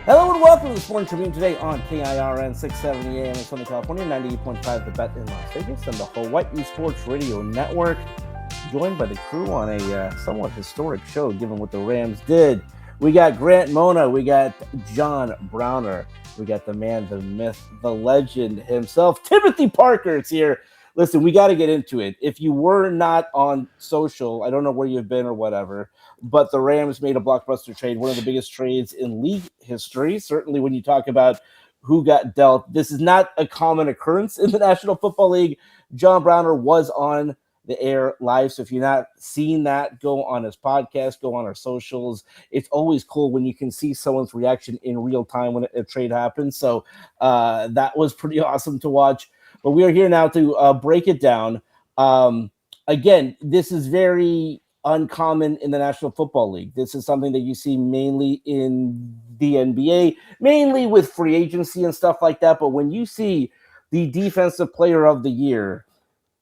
Hello and welcome to the Sporting Tribune today on KIRN 670 AM in Southern California, 98.5 The Bet in Las Vegas, and the Hawaii Sports Radio Network. Joined by the crew on a somewhat historic show, given what the Rams did. We got Grant Mona, we got John Browner, we got the man, the myth, the legend himself, Timothy Parker is here. Listen, we got to get into it. If you were not on social, I don't know where you've been or whatever, but the Rams made a blockbuster trade, one of the biggest trades in league history. Certainly when you talk about who got dealt, this is not a common occurrence in the National Football League. John Browner was on the air live, so if you're not seeing that, go on his podcast, go on our socials. It's always cool when you can see someone's reaction in real time when a trade happens. So that was pretty awesome to watch. But we are here now to break it down. Again, this is very uncommon in the National Football League. This is something that you see mainly in the NBA, mainly with free agency and stuff like that. But when you see the Defensive Player of the Year,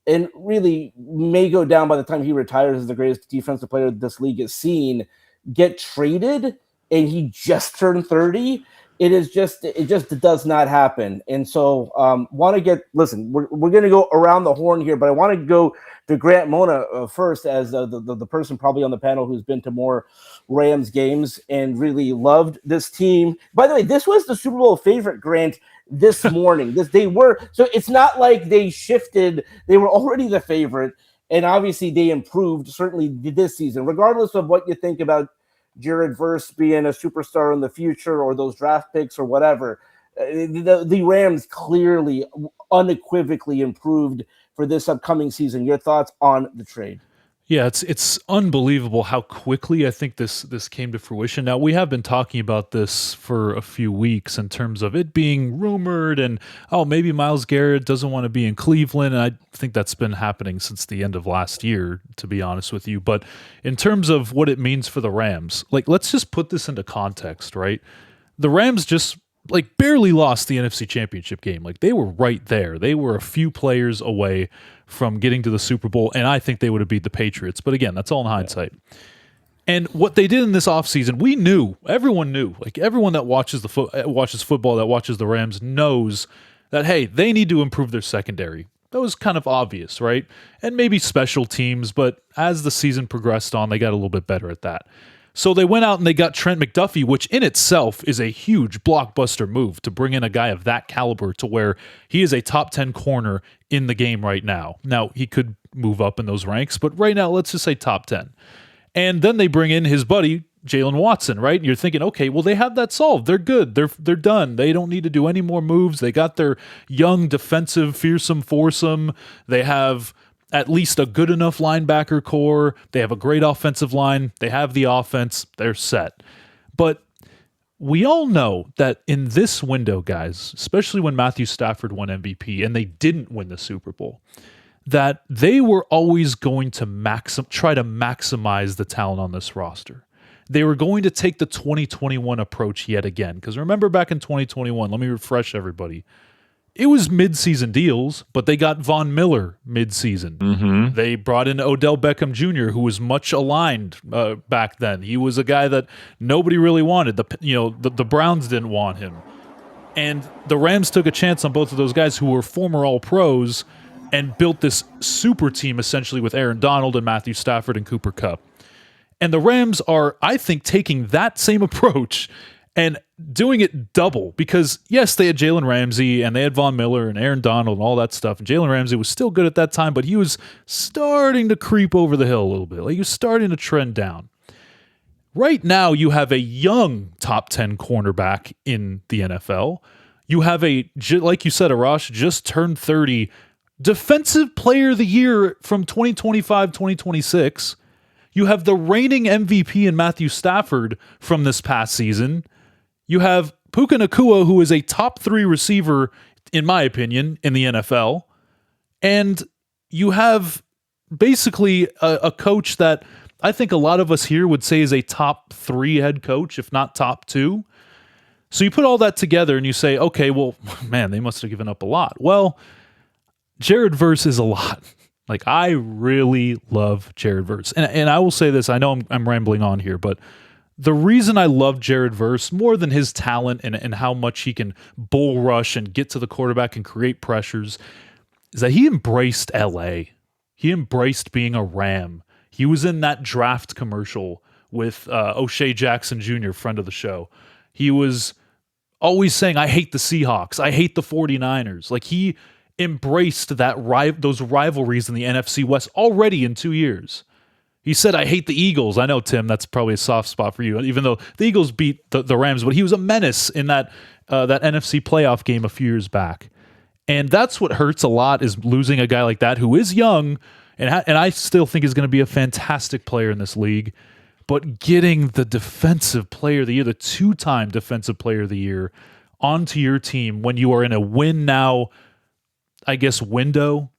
and really may go down by the time he retires as the greatest defensive player this league has seen, get traded, and he just turned 30, it just does not happen. And so want to get, listen, we're going to go around the horn here, but I want to go to Grant Mona first as the person probably on the panel who's been to more Rams games and really loved this team. By the way, this was the Super Bowl favorite, Grant, this morning. So it's not like they shifted. They were already the favorite, and obviously they improved, certainly this season, regardless of what you think about Jared Verse being a superstar in the future or those draft picks or whatever. The Rams clearly, unequivocally improved for this upcoming season. Your thoughts on the trade? Yeah, it's unbelievable how quickly I think this came to fruition. Now, we have been talking about this for a few weeks in terms of it being rumored and, maybe Myles Garrett doesn't want to be in Cleveland. And I think that's been happening since the end of last year, to be honest with you. But in terms of what it means for the Rams, let's just put this into context, right? The Rams just barely lost the NFC Championship game. They were right there. They were a few players away from getting to the Super Bowl, and I think they would have beat the Patriots. But again, that's all in hindsight. And what they did in this offseason, everyone knew. Everyone that watches football, that watches the Rams, knows that, hey, they need to improve their secondary. That was kind of obvious, right? And maybe special teams, but as the season progressed on, they got a little bit better at that. So they went out and they got Trent McDuffie, which in itself is a huge blockbuster move to bring in a guy of that caliber to where he is a top 10 corner in the game right now. Now, he could move up in those ranks, but right now, let's just say top 10. And then they bring in his buddy, Jalen Watson, right? And you're thinking, okay, well, they have that solved. They're good. They're done. They don't need to do any more moves. They got their young, defensive, fearsome foursome. They have at least a good enough linebacker core. They have a great offensive line. They have the offense. They're set. But we all know that in this window, guys, especially when Matthew Stafford won MVP and they didn't win the Super Bowl, that they were always going to try to maximize the talent on this roster. They were going to take the 2021 approach yet again. Because remember back in 2021, let me refresh everybody. It was mid-season deals, but they got Von Miller mid-season. Mm-hmm. They brought in Odell Beckham Jr., who was much aligned back then. He was a guy that nobody really wanted. The Browns didn't want him. And the Rams took a chance on both of those guys who were former All-Pros and built this super team essentially with Aaron Donald and Matthew Stafford and Cooper Kupp. And the Rams are, I think, taking that same approach and doing it double because, yes, they had Jalen Ramsey and they had Von Miller and Aaron Donald and all that stuff. And Jalen Ramsey was still good at that time, but he was starting to creep over the hill a little bit. He was starting to trend down. Right now, you have a young top 10 cornerback in the NFL. You have like you said, Arash, just turned 30, Defensive Player of the Year from 2025, 2026. You have the reigning MVP in Matthew Stafford from this past season. You have Puka Nacua, who is a top 3 receiver, in my opinion, in the NFL. And you have basically a coach that I think a lot of us here would say is a top 3 head coach, if not top 2. So you put all that together and you say, okay, well, man, they must have given up a lot. Well, Jared Verse is a lot. I really love Jared Verse. And I will say this, I know I'm rambling on here, but the reason I love Jared Verse more than his talent and how much he can bull rush and get to the quarterback and create pressures is that he embraced LA. He embraced being a Ram. He was in that draft commercial with O'Shea Jackson Jr., friend of the show. He was always saying, I hate the Seahawks. I hate the 49ers. Like, he embraced those rivalries in the NFC West already in 2 years. He said, I hate the Eagles. I know, Tim, that's probably a soft spot for you, even though the Eagles beat the Rams, but he was a menace in that NFC playoff game a few years back. And that's what hurts a lot, is losing a guy like that who is young and I still think is going to be a fantastic player in this league. But getting the defensive player of the year, the 2-time defensive player of the year, onto your team when you are in a win now, I guess, window,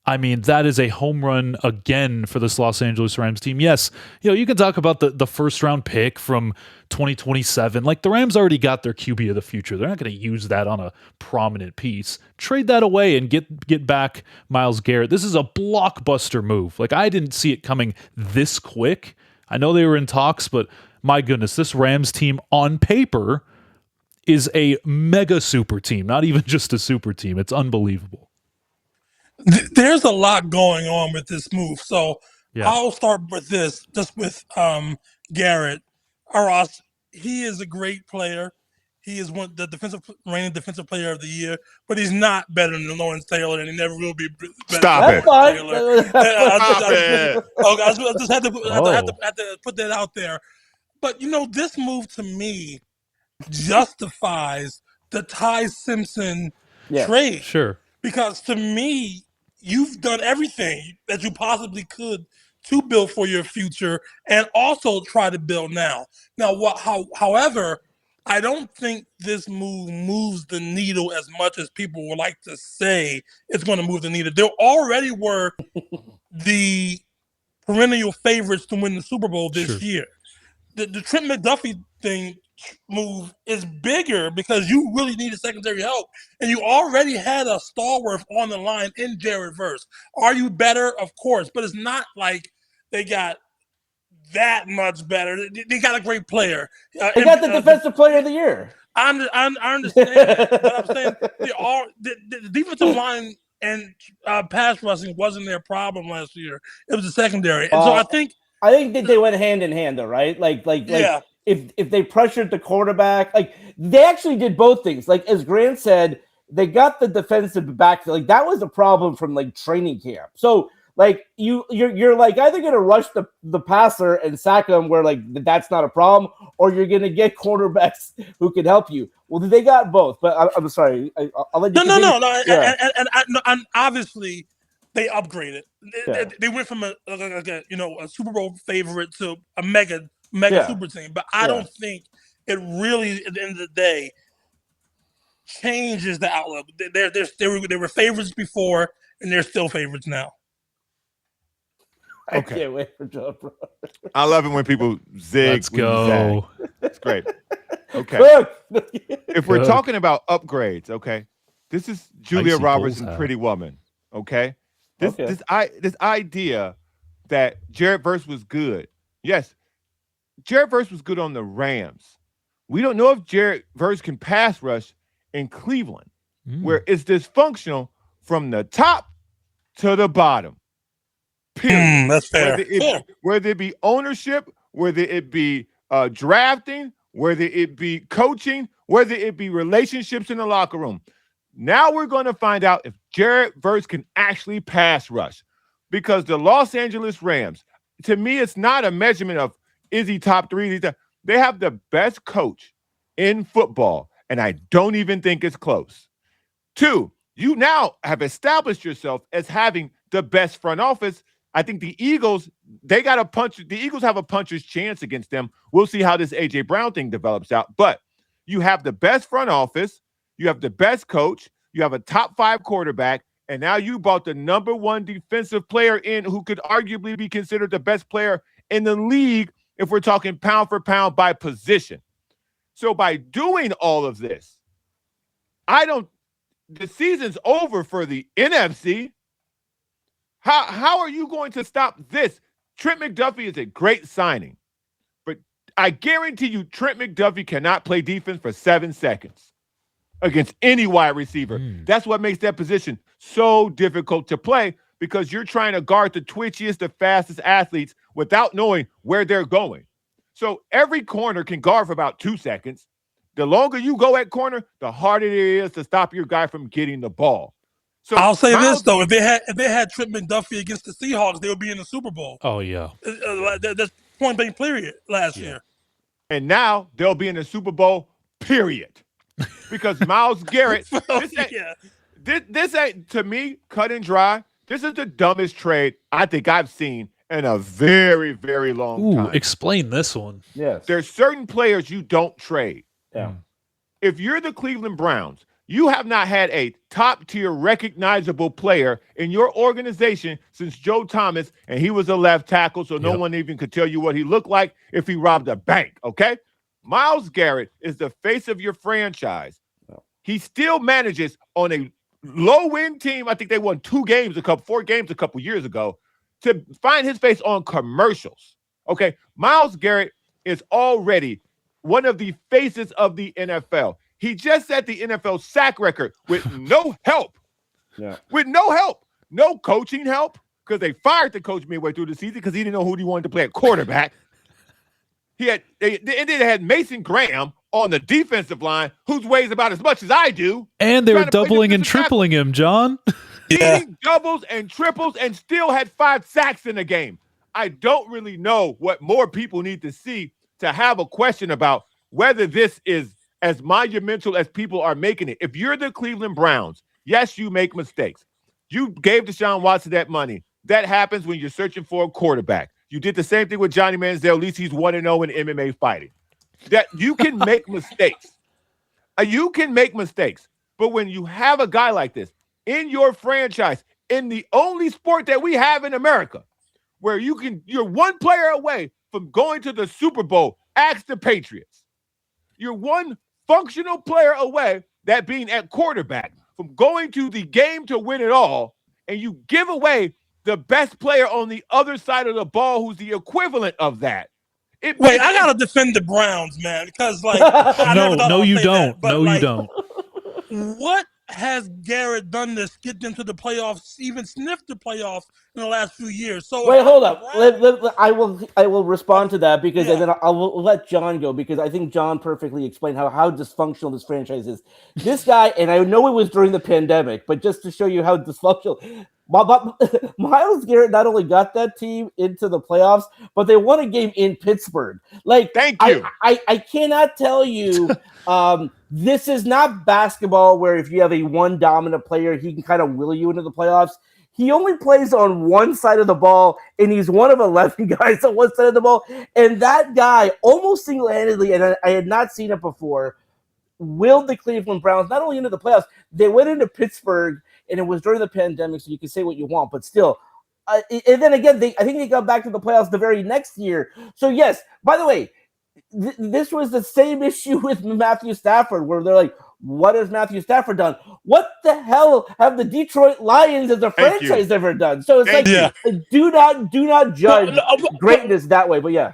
I mean, that is a home run again for this Los Angeles Rams team. Yes, you can talk about the first round pick from 2027. Like, the Rams already got their QB of the future. They're not going to use that on a prominent piece. Trade that away and get back Myles Garrett. This is a blockbuster move. Like, I didn't see it coming this quick. I know they were in talks, but my goodness, this Rams team on paper is a mega super team, not even just a super team. It's unbelievable. There's a lot going on with this move. So I'll start with this, just with Garrett. Arash, he is a great player. He is the reigning defensive player of the year, but he's not better than Lawrence Taylor, and he never will be better Stop than Taylor. I just had to put that out there. But, this move to me justifies the Ty Simpson trade. Sure. Because to me, you've done everything that you possibly could to build for your future and also try to build now. However, I don't think this move moves the needle as much as people would like to say it's going to move the needle. There already were the perennial favorites to win the Super Bowl this year. The Trent McDuffie move is bigger because you really needed secondary help, and you already had a stalwart on the line in Jared Verse. Are you better? Of course, but it's not like they got that much better. They got a great player. They got the defensive player of the year. I understand that, but I'm saying the defensive line and pass rushing wasn't their problem last year. It was the secondary, and so I think that they went hand in hand, though, right? Like if they pressured the quarterback, like, they actually did both things. Like, as Grant said, they got the defensive backfield. Like, that was a problem from, like, training camp. So, like, you're like either going to rush the passer and sack him where, like, that's not a problem, or you're going to get quarterbacks who can help you. Well, they got both, but I'm sorry. I'll let you continue. No. Yeah. And obviously they upgraded. They went from a Super Bowl favorite to a mega super team. But I don't think it really, at the end of the day, changes the outlook. They were favorites before, and they're still favorites now. I can't wait for John. I love it when people zig. Let's go. It's great. Okay. If we're talking about upgrades, okay, this is Julia Roberts and Pretty Woman. Okay, this idea that Jared Verse was good. Yes, Jared Verse was good on the Rams. We don't know if Jared Verse can pass rush in Cleveland, where it's dysfunctional from the top to the bottom. That's fair. Whether it be ownership, whether it be drafting, whether it be coaching, whether it be relationships in the locker room. Now we're going to find out if Jared Verse can actually pass rush, because the Los Angeles Rams, to me, it's not a measurement of is he top 3. They have the best coach in football, and I don't even think it's close. 2, you now have established yourself as having the best front office. I think the Eagles, they got a punch. The Eagles have a puncher's chance against them. We'll see how this A.J. Brown thing develops out. But you have the best front office. You have the best coach. You have a top 5 quarterback. And now you brought the number 1 defensive player in who could arguably be considered the best player in the league if we're talking pound for pound by position. So by doing all of this, the season's over for the NFC. How are you going to stop this? Trent McDuffie is a great signing, but I guarantee you Trent McDuffie cannot play defense for 7 seconds against any wide receiver. That's what makes that position so difficult to play, because you're trying to guard the twitchiest, the fastest athletes without knowing where they're going. So every corner can guard for about 2 seconds. The longer you go at corner, the harder it is to stop your guy from getting the ball. So I'll say this though: if they had Trent McDuffie against the Seahawks, they would be in the Super Bowl. Oh yeah, that's point blank period last year. And now they'll be in the Super Bowl, period. Because Myles Garrett, this ain't, to me, cut and dry. This is the dumbest trade I think I've seen in a very, very long time. Explain this one. Yes. There's certain players you don't trade. Yeah. If you're the Cleveland Browns, you have not had a top-tier recognizable player in your organization since Joe Thomas, and he was a left tackle, so no one even could tell you what he looked like if he robbed a bank, okay? Myles Garrett is the face of your franchise. He still manages on a low-win team. I think they won 4 games a couple years ago, to find his face on commercials, okay? Myles Garrett is already one of the faces of the NFL. He just set the NFL sack record with no help. Yeah. With no help. No coaching help, because they fired the coach midway through the season because he didn't know who he wanted to play at quarterback. They had Mason Graham on the defensive line, whose weighs about as much as I do. And they were doubling and tripling him, John. Getting doubles and triples, and still had 5 sacks in the game. I don't really know what more people need to see to have a question about whether this is as monumental as people are making it. If you're the Cleveland Browns, yes, you make mistakes. You gave Deshaun Watson that money. That happens when you're searching for a quarterback. You did the same thing with Johnny Manziel. At least he's 1-0 in MMA fighting. That you can make mistakes. You can make mistakes. But when you have a guy like this in your franchise, in the only sport that we have in America, where you're one player away from going to the Super Bowl, ask the Patriots. You're one functional player away, that being at quarterback, from going to the game to win it all, and you give away the best player on the other side of the ball who's the equivalent of that. I gotta defend the Browns, man, because no, you don't. You don't. What has Garrett done to get them to the playoffs, even sniff the playoffs in the last few years? So wait, hold up. I will respond to that, because and then I will let John go, because I think John perfectly explained how dysfunctional this franchise is. This guy, and I know it was during the pandemic, but just to show you how dysfunctional. Myles Garrett not only got that team into the playoffs, but they won a game in Pittsburgh. Thank you. I cannot tell you. This is not basketball where if you have a one dominant player, he can kind of will you into the playoffs. He only plays on one side of the ball, and he's one of 11 guys on one side of the ball. And that guy almost single-handedly, and I had not seen it before, willed the Cleveland Browns not only into the playoffs, they went into Pittsburgh, and it was during the pandemic, so you can say what you want, but still. And then again, I think they got back to the playoffs the very next year. So yes, by the way, this was the same issue with Matthew Stafford, where they're like, what has Matthew Stafford done? What the hell have the Detroit Lions as a franchise ever done? So it's do not judge greatness that way, but yeah.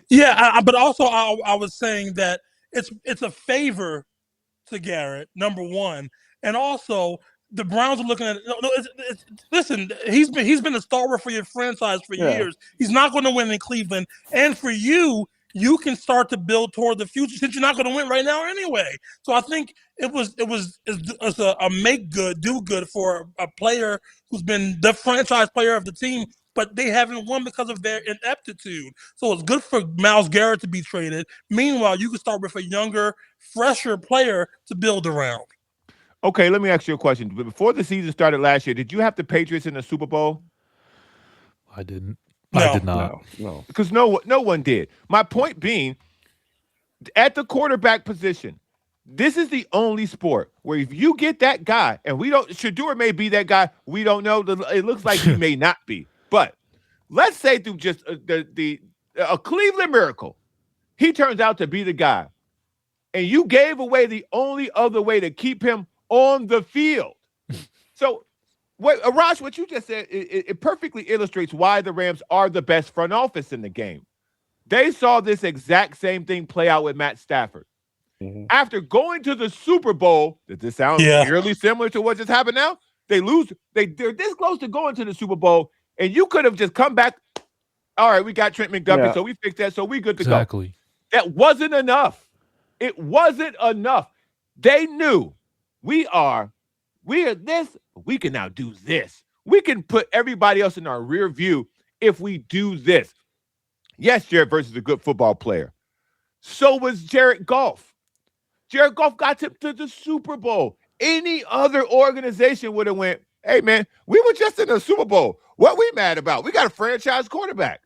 Yeah, but also I was saying that it's a favor to Garrett, number one, and also the Browns are looking at listen. He's been a stalwart for your franchise for years. He's not going to win in Cleveland, and for you can start to build toward the future since you're not going to win right now anyway. So I think it was a make good, do good for a player who's been the franchise player of the team, but they haven't won because of their ineptitude. So it's good for Myles Garrett to be traded. Meanwhile, you can start with a younger, fresher player to build around. Okay, let me ask you a question. Before the season started last year, did you have the Patriots in the Super Bowl? I didn't. No, I did not. No. Because no one did. My point being, at the quarterback position, this is the only sport where if you get that guy, and Shedeur may be that guy, we don't know. It looks like he may not be. But let's say through just a Cleveland miracle, he turns out to be the guy, and you gave away the only other way to keep him on the field. So, Arash, what you just said, it perfectly illustrates why the Rams are the best front office in the game. They saw this exact same thing play out with Matt Stafford. Mhm. After going to the Super Bowl, does this sound eerily similar to what just happened now? They lose. They're this close to going to the Super Bowl, and you could have just come back. All right, we got Trent McDuffie, so we fixed that, so we good to go. That wasn't enough. It wasn't enough. They knew we are this. We can now do this. We can put everybody else in our rear view if we do this. Yes, Jared Verse is a good football player. So was Jared Goff. Jared Goff got to the Super Bowl. Any other organization would have went, hey, man, we were just in the Super Bowl. What we mad about? We got a franchise quarterback.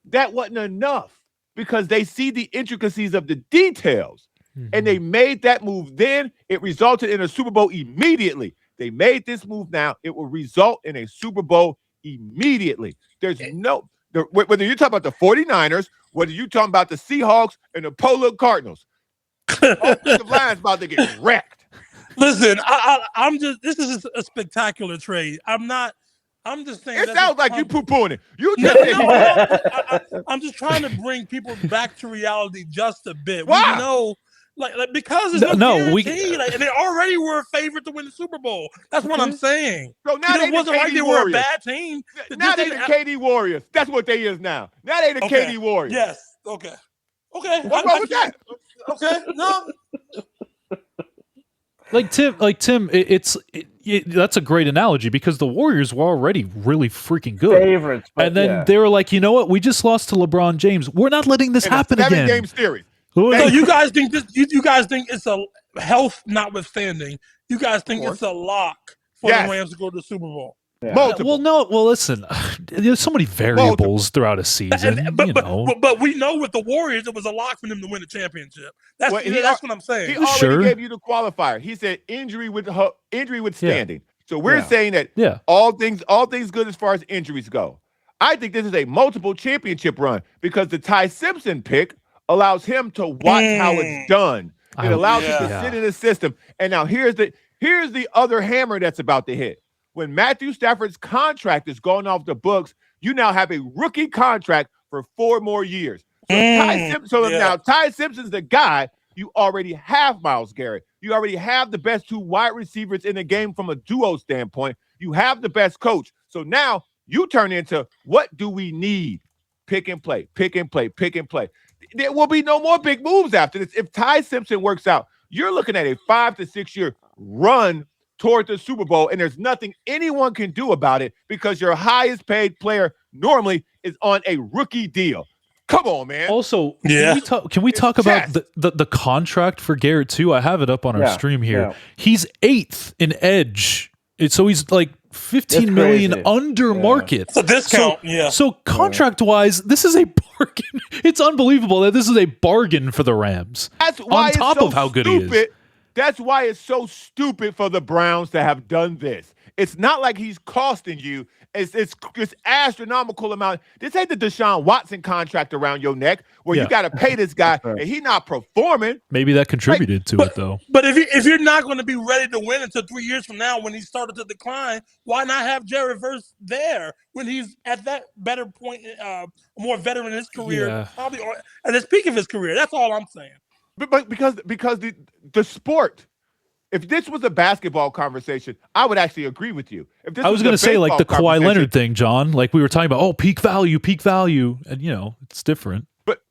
That wasn't enough because they see the intricacies of the details. Mm-hmm. And they made that move then. It resulted in a Super Bowl immediately. They made this move now. It will result in a Super Bowl immediately. There's no, whether you're talking about the 49ers, whether you're talking about the Seahawks and the Polo Cardinals, offensive line's about to get wrecked. Listen, I'm just, this is a spectacular trade. I'm just saying. It sounds like you poo-pooing it. I'm just trying to bring people back to reality just a bit. Why? We know, because it's and they already were a favorite to win the Super Bowl. That's what I'm saying. So now it wasn't like they were a bad team. Now they the KD Warriors. That's what they is now. Now they the KD Warriors. Yes. Okay. What's wrong with that? Okay. No. Tim, that's a great analogy because the Warriors were already really freaking good. Favorites, and then they were like, you know what? We just lost to LeBron James. We're not letting this happen again. 7-game series. So you guys think this? You guys think it's a health notwithstanding? You guys think it's a lock for the Rams to go to the Super Bowl? Yeah. Multiple. Well, listen. There's so many variables throughout a season. But we know with the Warriors, it was a lock for them to win the championship. That's what I'm saying. He already gave you the qualifier. He said injury withstanding. Yeah. So we're saying that all things good as far as injuries go. I think this is a multiple championship run because the Ty Simpson pick allows him to watch how it's done. It allows him to sit in the system. And now here's the other hammer that's about to hit. When Matthew Stafford's contract is going off the books, you now have a rookie contract for 4 more years. So now Ty Simpson's the guy. You already have Myles Garrett. You already have the best 2 wide receivers in the game from a duo standpoint. You have the best coach. So now you turn into, what do we need? Pick and play, pick and play, pick and play. There will be no more big moves after this. If Ty Simpson works out, you're looking at a 5 to 6 year run toward the Super Bowl, and there's nothing anyone can do about it because your highest paid player normally is on a rookie deal. Come on, man. Also, can we talk about the contract for Garrett too? I have it up on our stream here. Yeah. He's 8th in edge. So he's like 15 million under market. It's a discount. So contract-wise, this is a bargain. It's unbelievable that this is a bargain for the Rams. That's why on top of how good he is. That's why it's so stupid for the Browns to have done this. It's not like he's costing you. It's astronomical amount. This ain't the Deshaun Watson contract around your neck where you got to pay this guy and he not performing. Maybe that contributed to it, though. But if you're not going to be ready to win until 3 years from now when he started to decline, why not have Jared Verse there when he's at that better point, more veteran in his career, probably at the peak of his career? That's all I'm saying. But because the sport, if this was a basketball conversation, I would actually agree with you. I was going to say like the Kawhi Leonard thing, John. Like we were talking about, peak value, and it's different. But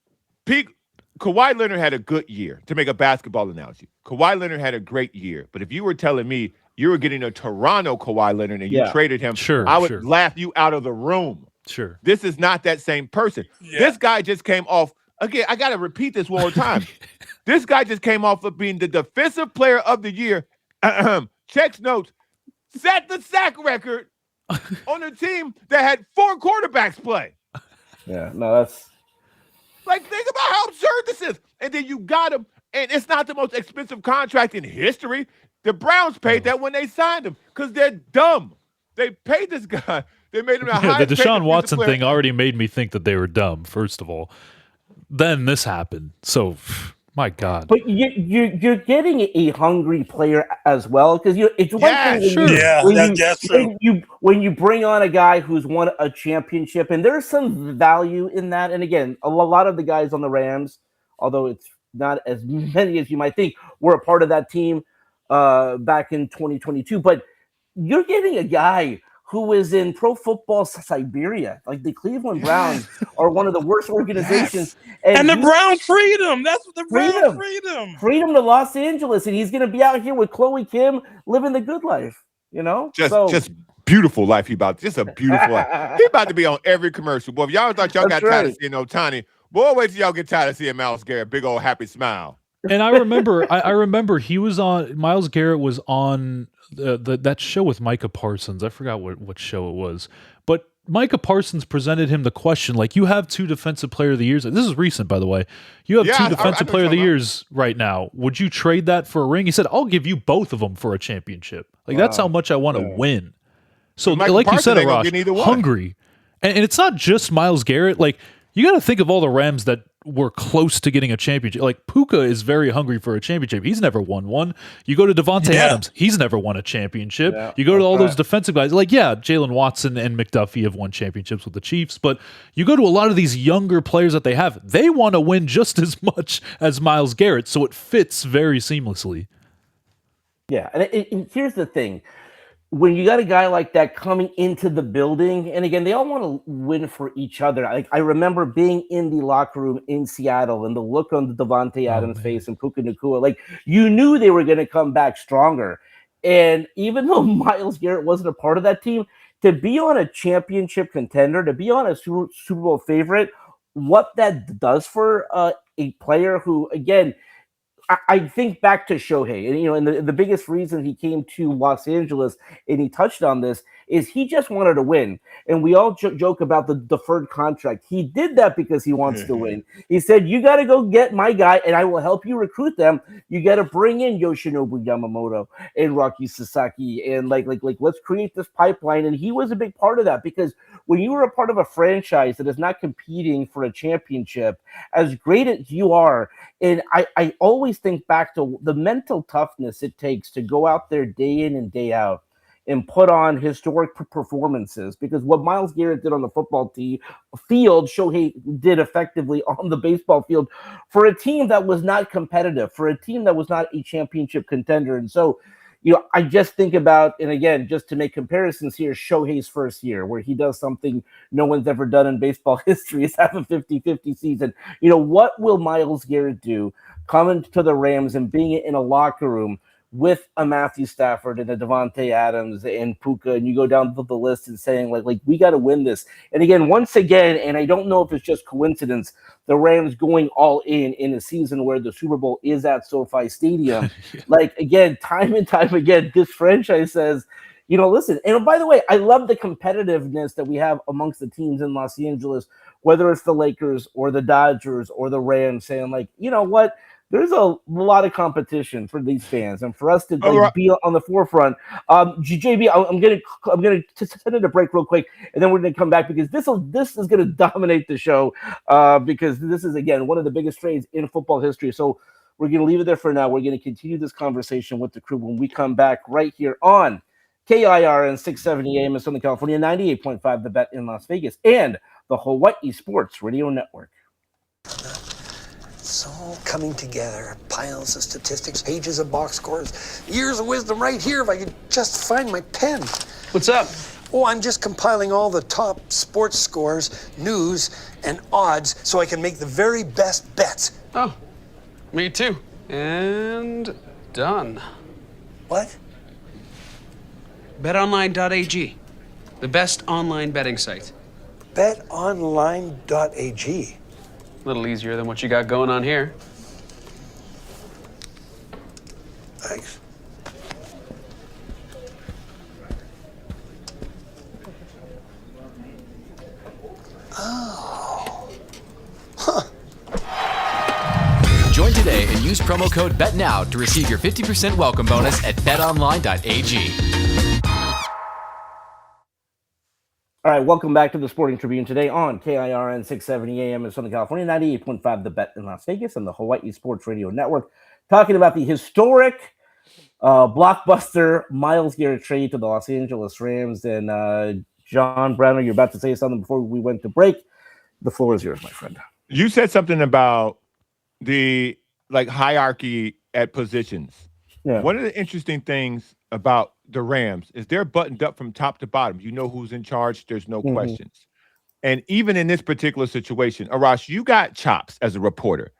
Kawhi Leonard had a good year. To make a basketball analogy, Kawhi Leonard had a great year. But if you were telling me you were getting a Toronto Kawhi Leonard and you traded him, I would laugh you out of the room. Sure, this is not that same person. Yeah. This guy just came off. Again, I got to repeat this one more time. This guy just came off of being the defensive player of the year. Checks notes, set the sack record on a team that had 4 quarterbacks play. Yeah, no, that's like, think about how absurd this is. And then you got him, and it's not the most expensive contract in history. The Browns paid that when they signed him because they're dumb. They paid this guy. They made him the highest. The Deshaun Watson thing already made me think that they were dumb, first of all. Then this happened. So My God. But you're getting a hungry player as well, because it's one thing when you bring on a guy who's won a championship, and there's some value in that. And again, a lot of the guys on the Rams, although it's not as many as you might think, were a part of that team back in 2022. But you're getting a guy who is in Pro Football Siberia. Like, the Cleveland Browns are one of the worst organizations. And the Browns freed him. That's what the Browns freed him. Freedom to Los Angeles, and he's going to be out here with Chloe Kim living the good life, Just beautiful life. Just a beautiful life. He about to be on every commercial. Boy, if y'all thought y'all got tired of seeing Ohtani, boy, wait till y'all get tired of seeing Myles Garrett. Big old happy smile. And I remember he was on, Myles Garrett was on that show with Micah Parsons. I forgot what show it was, but Micah Parsons presented him the question, like, you have 2 Defensive Player of the Years. This is recent, by the way. You have 2 Defensive Player of the Years right now. Would you trade that for a ring? He said, I'll give you both of them for a championship. Like, that's how much I want to win. So, like you said, Arash, hungry. And it's not just Myles Garrett. Like, you got to think of all the Rams that were close to getting a championship. Like, Puka is very hungry for a championship. He's never won one. You go to Davante Adams. He's never won a championship. Yeah, you go to all those defensive guys. Like, yeah, Jalen Watson and McDuffie have won championships with the Chiefs, but you go to a lot of these younger players that they have. They want to win just as much as Myles Garrett, so it fits very seamlessly. Yeah, and here's the thing. When you got a guy like that coming into the building, and again, they all want to win for each other. Like, I remember being in the locker room in Seattle and the look on the Davante Adams face and Puka Nacua, like, you knew they were going to come back stronger. And even though Myles Garrett wasn't a part of that team, to be on a championship contender, to be on a Super Bowl favorite, what that does for a player who, again, I think back to Shohei, and the biggest reason he came to Los Angeles, and he touched on this, is he just wanted to win. And we all joke about the deferred contract. He did that because he wants to win. He said, you got to go get my guy, and I will help you recruit them. You got to bring in Yoshinobu Yamamoto and Rocky Sasaki, and like let's create this pipeline. And he was a big part of that, because when you are a part of a franchise that is not competing for a championship, as great as you are, and I always think back to the mental toughness it takes to go out there day in and day out and put on historic performances, because what Myles Garrett did on the football field, Shohei did effectively on the baseball field for a team that was not competitive, for a team that was not a championship contender. And so, I just think about, and again, just to make comparisons here, Shohei's first year, where he does something no one's ever done in baseball history, is have a 50-50 season. What will Myles Garrett do coming to the Rams and being in a locker room with a Matthew Stafford and a Davante Adams and Puka, and you go down the list and saying, like we got to win this. And again, once again, and I don't know if it's just coincidence, the Rams going all in a season where the Super Bowl is at SoFi Stadium. Like, again, time and time again, this franchise says, listen, and by the way, I love the competitiveness that we have amongst the teams in Los Angeles, whether it's the Lakers or the Dodgers or the Rams, saying, like, you know what? There's a lot of competition for these fans, and for us to be on the forefront. JB, I'm gonna send it a break real quick, and then we're gonna come back, because this is gonna dominate the show, because this is, again, one of the biggest trades in football history. So we're gonna leave it there for now. We're gonna continue this conversation with the crew when we come back right here on KIRN 670 AM in Southern California, 98.5 The Bet in Las Vegas, and the Hawaii Sports Radio Network. It's all coming together. Piles of statistics, pages of box scores, years of wisdom right here if I could just find my pen. What's up? Oh, I'm just compiling all the top sports scores, news, and odds so I can make the very best bets. Oh, me too. And done. What? BetOnline.ag, the best online betting site. BetOnline.ag. A little easier than what you got going on here. Thanks. Oh. Huh. Join today and use promo code BETNOW to receive your 50% welcome bonus at betonline.ag. All right, welcome back to the Sporting Tribune today on KIRN 670 AM in Southern California, 98.5 The Bet in Las Vegas, and the Hawaii Sports Radio Network, talking about the historic blockbuster Myles Garrett trade to the Los Angeles Rams. And John Browner, you're about to say something before we went to break. The floor is yours, my friend. You said something about the hierarchy at positions. Yeah. One of the interesting things about the Rams is they're buttoned up from top to bottom. You know who's in charge. There's no questions. And even in this particular situation, Arash, you got chops as a reporter.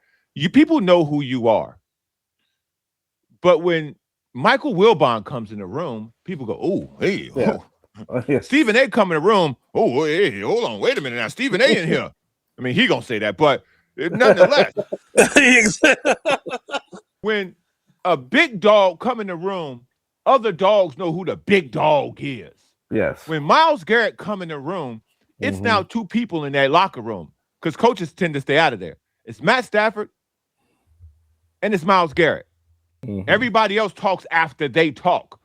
People know who you are. But when Michael Wilbon comes in the room, people go, oh, hey, Yeah. Stephen A come in the room. Oh, hey, hold on, wait a minute now. Stephen A in here. I mean, he gonna say that, but nonetheless, when a big dog come in the room, other dogs know who the big dog is. Yes. When Myles Garrett come in the room, it's now two people in that locker room because coaches tend to stay out of there. It's Matt Stafford and it's Myles Garrett. Everybody else talks after they talk.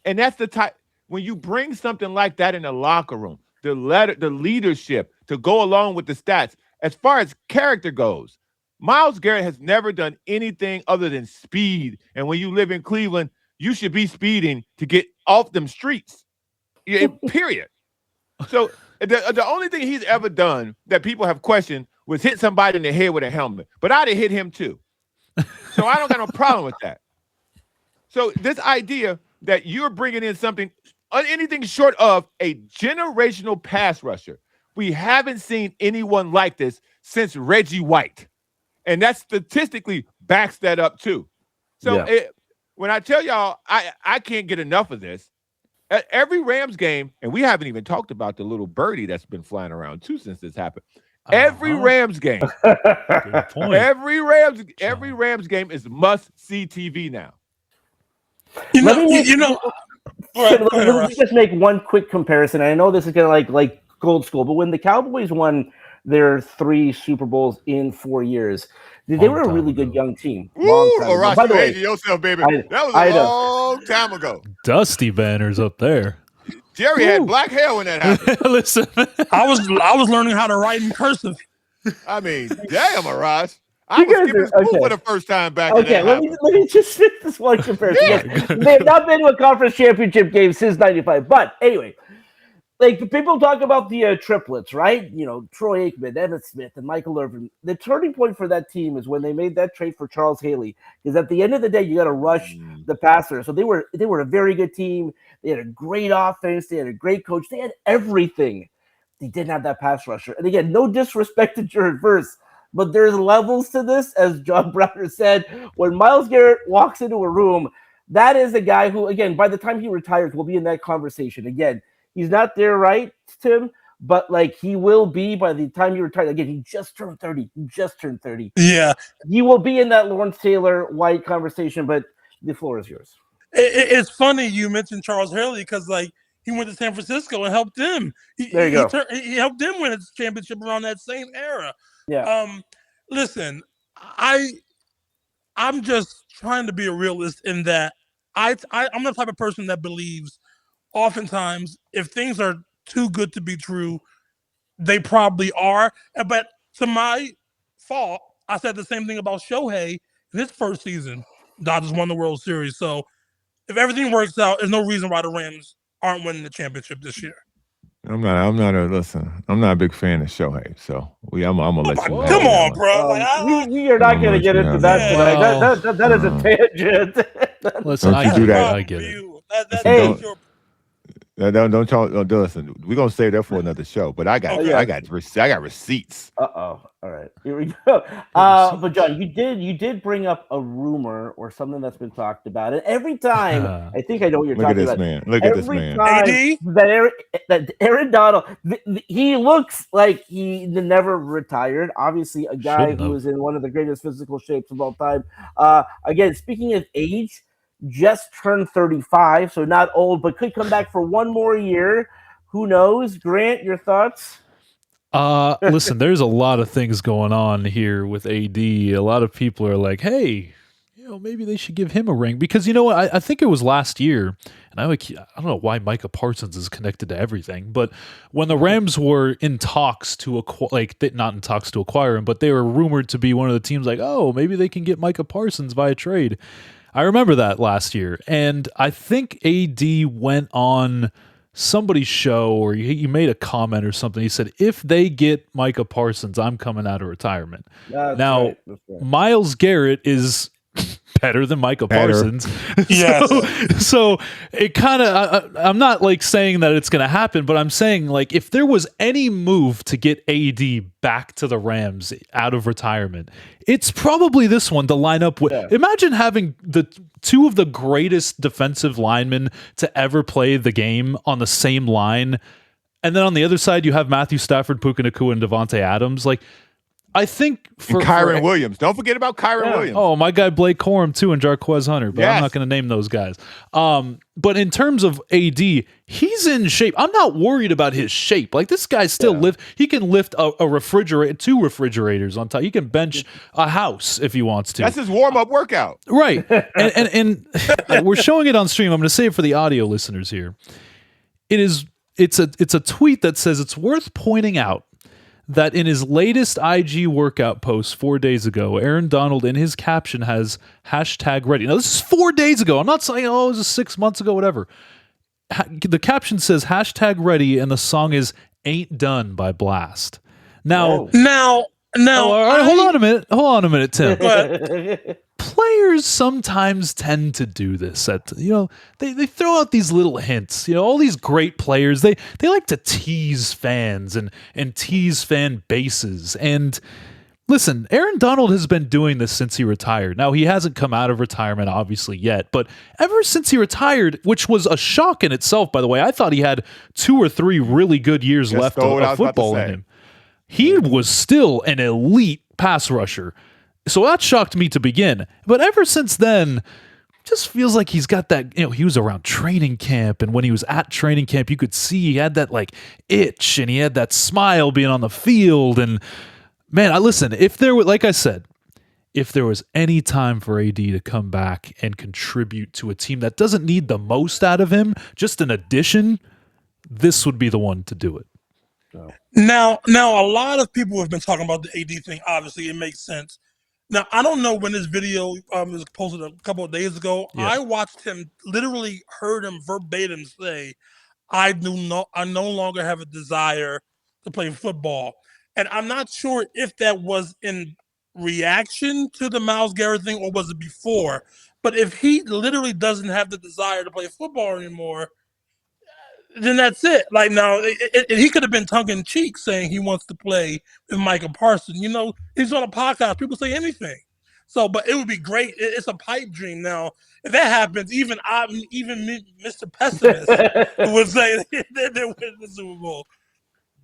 And that's the type, when you bring something like that in the locker room, the leadership to go along with the stats, as far as character goes, Myles Garrett has never done anything other than speed. And when you live in Cleveland, you should be speeding to get off them streets. Period. So the only thing he's ever done that people have questioned was hit somebody in the head with a helmet. But I'd have hit him too. So I don't got no problem with that. So this idea that you're bringing in something, anything short of a generational pass rusher, we haven't seen anyone like this since Reggie White. And that statistically backs that up too. So when I tell y'all, I can't get enough of this. At every Rams game, and we haven't even talked about the little birdie that's been flying around too since this happened. Every Rams game, Good point. every Rams game is must-see TV now. Let me just make one quick comparison. I know this is kind of like gold school, but when the Cowboys won their 3 Super Bowls in 4 years, they were a really good young team. Arash, by the way, yourself, baby. That was a long time ago. Dusty banners up there. Jerry had black hair when that happened. Listen, I was learning how to write in cursive. I mean, damn, Arash. I was skipping school for the first time back then. Okay, let me just make this one comparison. Yes, they've not been to a conference championship game since '95. But anyway, like people talk about the triplets, right? You know, Troy Aikman, Evan Smith, and Michael Irvin. The turning point for that team is when they made that trade for Charles Haley. Because at the end of the day, you got to rush the passer. So they were a very good team. They had a great offense. They had a great coach. They had everything. They didn't have that pass rusher. And again, no disrespect to Jared Verse, but there's levels to this, as John Browner said. When Myles Garrett walks into a room, that is a guy who, again, by the time he retires, will be in that conversation. Again, he's not there, right, Tim? But like he will be by the time he retires. Again, he just turned 30. Yeah. He will be in that Lawrence Taylor White conversation, but the floor is yours. It's funny you mentioned Charles Haley because like he went to San Francisco and helped them. There you go. He helped them win a championship around that same era. Yeah. Listen, I'm just trying to be a realist in that I'm the type of person that believes oftentimes if things are too good to be true, they probably are. But to my fault, I said the same thing about Shohei in his first season. Dodgers won the World Series. So if everything works out, there's no reason why the Rams aren't winning the championship this year. I'm not a big fan of Shohei, so I'm gonna let you know. Come on, bro. You're not going to get into that tonight. That is a tangent. listen, Don't you do that. I get it. Don't talk. Listen, we're gonna save that for another show. But I got receipts. All right, here we go. But John, you did bring up a rumor or something that's been talked about, and every time I think I know what you're talking about. Look at this man. Every time that Aaron Donald, he looks like he never retired. Obviously, a guy who is in one of the greatest physical shapes of all time. Again, speaking of age, just turned 35, so not old, but could come back for one more year. Who knows? Grant, your thoughts? Listen, there's a lot of things going on here with AD. A lot of people are like, hey, maybe they should give him a ring because you know what? I think it was last year, and I don't know why Micah Parsons is connected to everything, but when the Rams were in talks to not in talks to acquire him, but they were rumored to be one of the teams like, oh, maybe they can get Micah Parsons via trade. I remember that last year, and I think AD went on somebody's show or he made a comment or something. He said, if they get Micah Parsons, I'm coming out of retirement. That's now, right. That's right. Myles Garrett is better than Micah Parsons. Yes. So it kind of, I'm not like saying that it's going to happen, but I'm saying like if there was any move to get AD back to the Rams out of retirement, it's probably this one to line up with. Imagine having the two of the greatest defensive linemen to ever play the game on the same line. And then on the other side, you have Matthew Stafford, Puka Nacua, and Davante Adams. Like, I think and Kyron Williams. Don't forget about Kyron Williams. Oh, my guy Blake Corum too, and Jarquez Hunter, but I'm not going to name those guys. But in terms of AD, he's in shape. I'm not worried about his shape. Like this guy still he can lift a refrigerator, 2 refrigerators on top. He can bench a house if he wants to. That's his warm-up workout. Right. and we're showing it on stream. I'm going to say it for the audio listeners here. It's a tweet that says it's worth pointing out that in his latest IG workout post 4 days ago, Aaron Donald in his caption has #ready. Now, this is 4 days ago. I'm not saying, it was 6 months ago, whatever. The caption says #ready, and the song is Ain't Done by Blast. Now, all right, hold on a minute, Tim. Players sometimes tend to do this. They throw out these little hints. All these great players, they like to tease fans and tease fan bases. And listen, Aaron Donald has been doing this since he retired. Now, he hasn't come out of retirement, obviously, yet. But ever since he retired, which was a shock in itself, by the way, I thought he had 2 or 3 really good years left of football in him. He was still an elite pass rusher. So that shocked me to begin. But ever since then, just feels like he's got that, he was around training camp. And when he was at training camp, you could see he had that like itch and he had that smile being on the field. And man, if there were, like I said, if there was any time for AD to come back and contribute to a team that doesn't need the most out of him, just an addition, this would be the one to do it. Now, a lot of people have been talking about the AD thing. Obviously, it makes sense. Now, I don't know when this video was posted a couple of days ago. Yeah. I watched him, literally heard him verbatim say, I no longer have a desire to play football. And I'm not sure if that was in reaction to the Myles Garrett thing or was it before. But if he literally doesn't have the desire to play football anymore, then that's it. Like now, he could have been tongue-in-cheek saying he wants to play with Micah Parsons. He's on a podcast. People say anything. So, but it would be great. It's a pipe dream. Now, if that happens, even Mr. Pessimist would say they're winning the Super Bowl.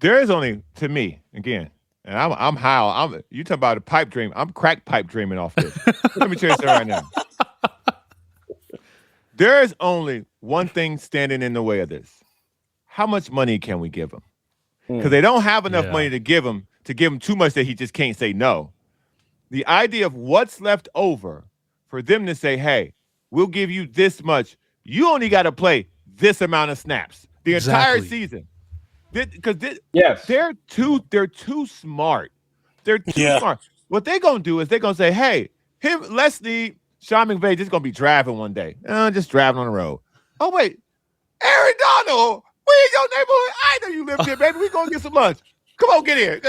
There is only, to me, again, and I'm high. You talk about a pipe dream. I'm crack pipe dreaming off this. Let me tell you something right now. There is only one thing standing in the way of this. How much money can we give him? Because they don't have enough money to give him too much that he just can't say no. The idea of what's left over for them to say, hey, we'll give you this much. You only got to play this amount of snaps the entire season. Because they're too smart. They're too smart. What they're going to do is they're going to say, hey, Leslie, Sean McVay just going to be driving one day. Just driving on the road. Oh, wait. Aaron Donald, we in your neighborhood. I know you live here, baby. We going to get some lunch. Come on, get in.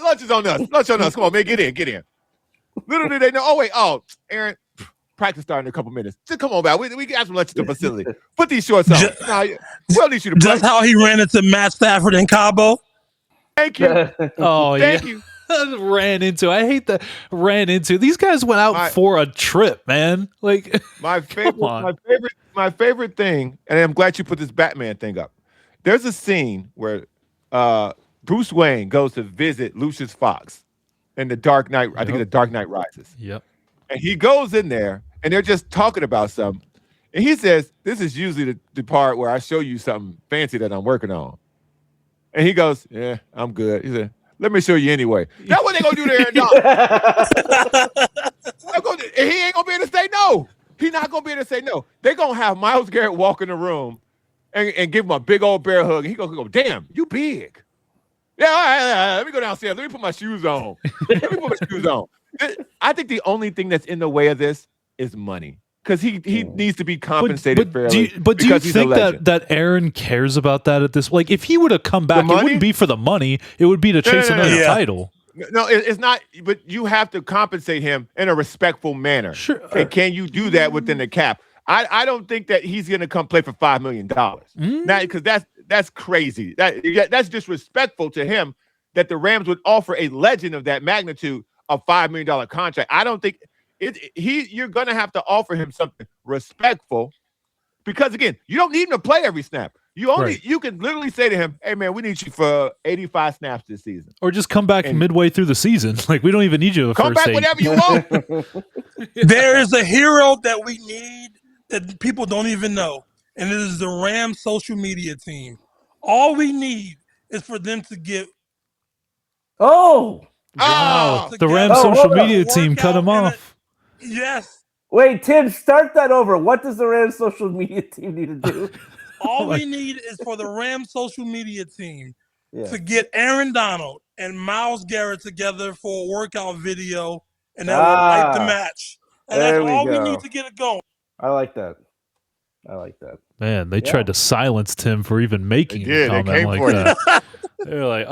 Lunch is on us. Lunch on us. Come on, man. Get in. Little do they know. Aaron, practice starting in a couple minutes. Just come on, man. We got some lunch at the facility. Put these shorts on. We don't need you to play. Just how he ran into Matt Stafford in Cabo. Thank you. Thank you. Ran into. These guys went out for a trip, man. Like my favorite thing, and I'm glad you put this Batman thing up. There's a scene where Bruce Wayne goes to visit Lucius Fox in The Dark Knight. I think The Dark Knight Rises. Yep. And he goes in there, and they're just talking about something. And he says, "This is usually the part where I show you something fancy that I'm working on." And he goes, "Yeah, I'm good." He said, Let me show you anyway. That's what they're going to do to Aaron Donald. And he ain't going to be able to say no. He's not going to be able to say no. They're going to have Myles Garrett walk in the room and give him a big old bear hug. And he's going to go, damn, you big. Yeah, all right, let me go downstairs. Let me put my shoes on. I think the only thing that's in the way of this is money. Because he needs to be compensated fairly. Do you think that Aaron cares about that at this? Like, if he would have come back, it wouldn't be for the money. It would be to chase another title. No, it's not. But you have to compensate him in a respectful manner. Sure. And can you do that within the cap? I don't think that he's going to come play for $5 million. Now, because that's crazy. That's disrespectful to him that the Rams would offer a legend of that magnitude a $5 million contract. I don't think. You're gonna have to offer him something respectful, because again, you don't need him to play every snap. You can literally say to him, "Hey man, we need you for 85 snaps this season," or just come back midway through the season. Like, we don't even need you. Come back whenever you want. There is a hero that we need that people don't even know, and it is the Rams social media team. All we need is for them to get. Wow! The Rams social media team cut him off. Yes. Wait, Tim, start that over. What does the Rams social media team need to do? All we need is for the Rams social media team to get Aaron Donald and Myles Garrett together for a workout video, and that will light the match. And that's all we need to get it going. I like that. Man, they tried to silence Tim for even making a comment like that. They're like,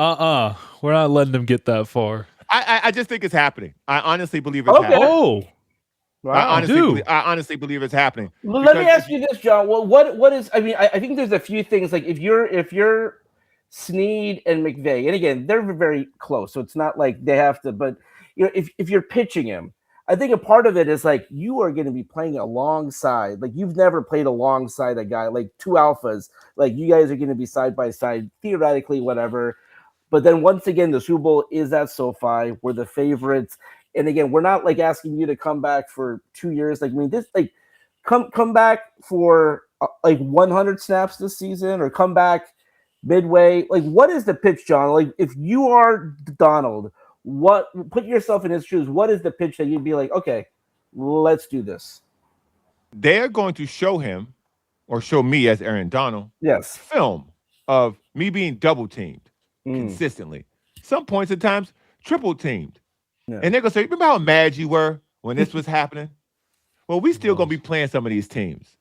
we're not letting them get that far. I just think it's happening. I honestly believe it's happening. Oh. Wow. I honestly believe it's happening. Let me ask you this, John. Well, what is? I mean, I think there's a few things. Like if you're Snead and McVay, and again, they're very close, so it's not like they have to. But if you're pitching him, I think a part of it is like you are going to be playing alongside. Like you've never played alongside a guy like two alphas. Like you guys are going to be side by side, theoretically, whatever. But then once again, the Super Bowl is at SoFi. We're the favorites. And again, we're not like asking you to come back for 2 years. Like, I mean, this like come back for like 100 snaps this season, or come back midway. Like, what is the pitch, John? Like, if you are Donald, put yourself in his shoes. What is the pitch that you'd be like, okay, let's do this? They're going to show him, or show me as Aaron Donald, film of me being double teamed consistently. Some points at times triple teamed. Yeah. And they're going to say, remember how mad you were when this was happening? Well, we still going to be playing some of these teams.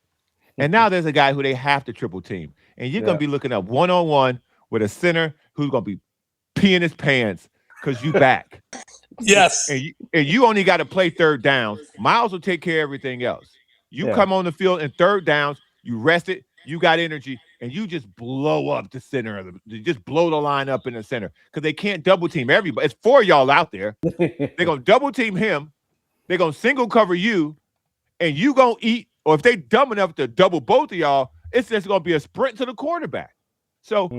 And now there's a guy who they have to triple team. And you're going to be looking up one-on-one with a center who's going to be peeing his pants because you back. Yes. And you only got to play third down. Myles will take care of everything else. You come on the field in third downs, you rest it, you got energy, and you just blow up the center of you just blow the line up in the center, because they can't double team everybody. It's 4 y'all out there. They're gonna double team him. They're gonna single cover you, and you gonna eat. Or if they dumb enough to double both of y'all, it's just gonna be a sprint to the quarterback. So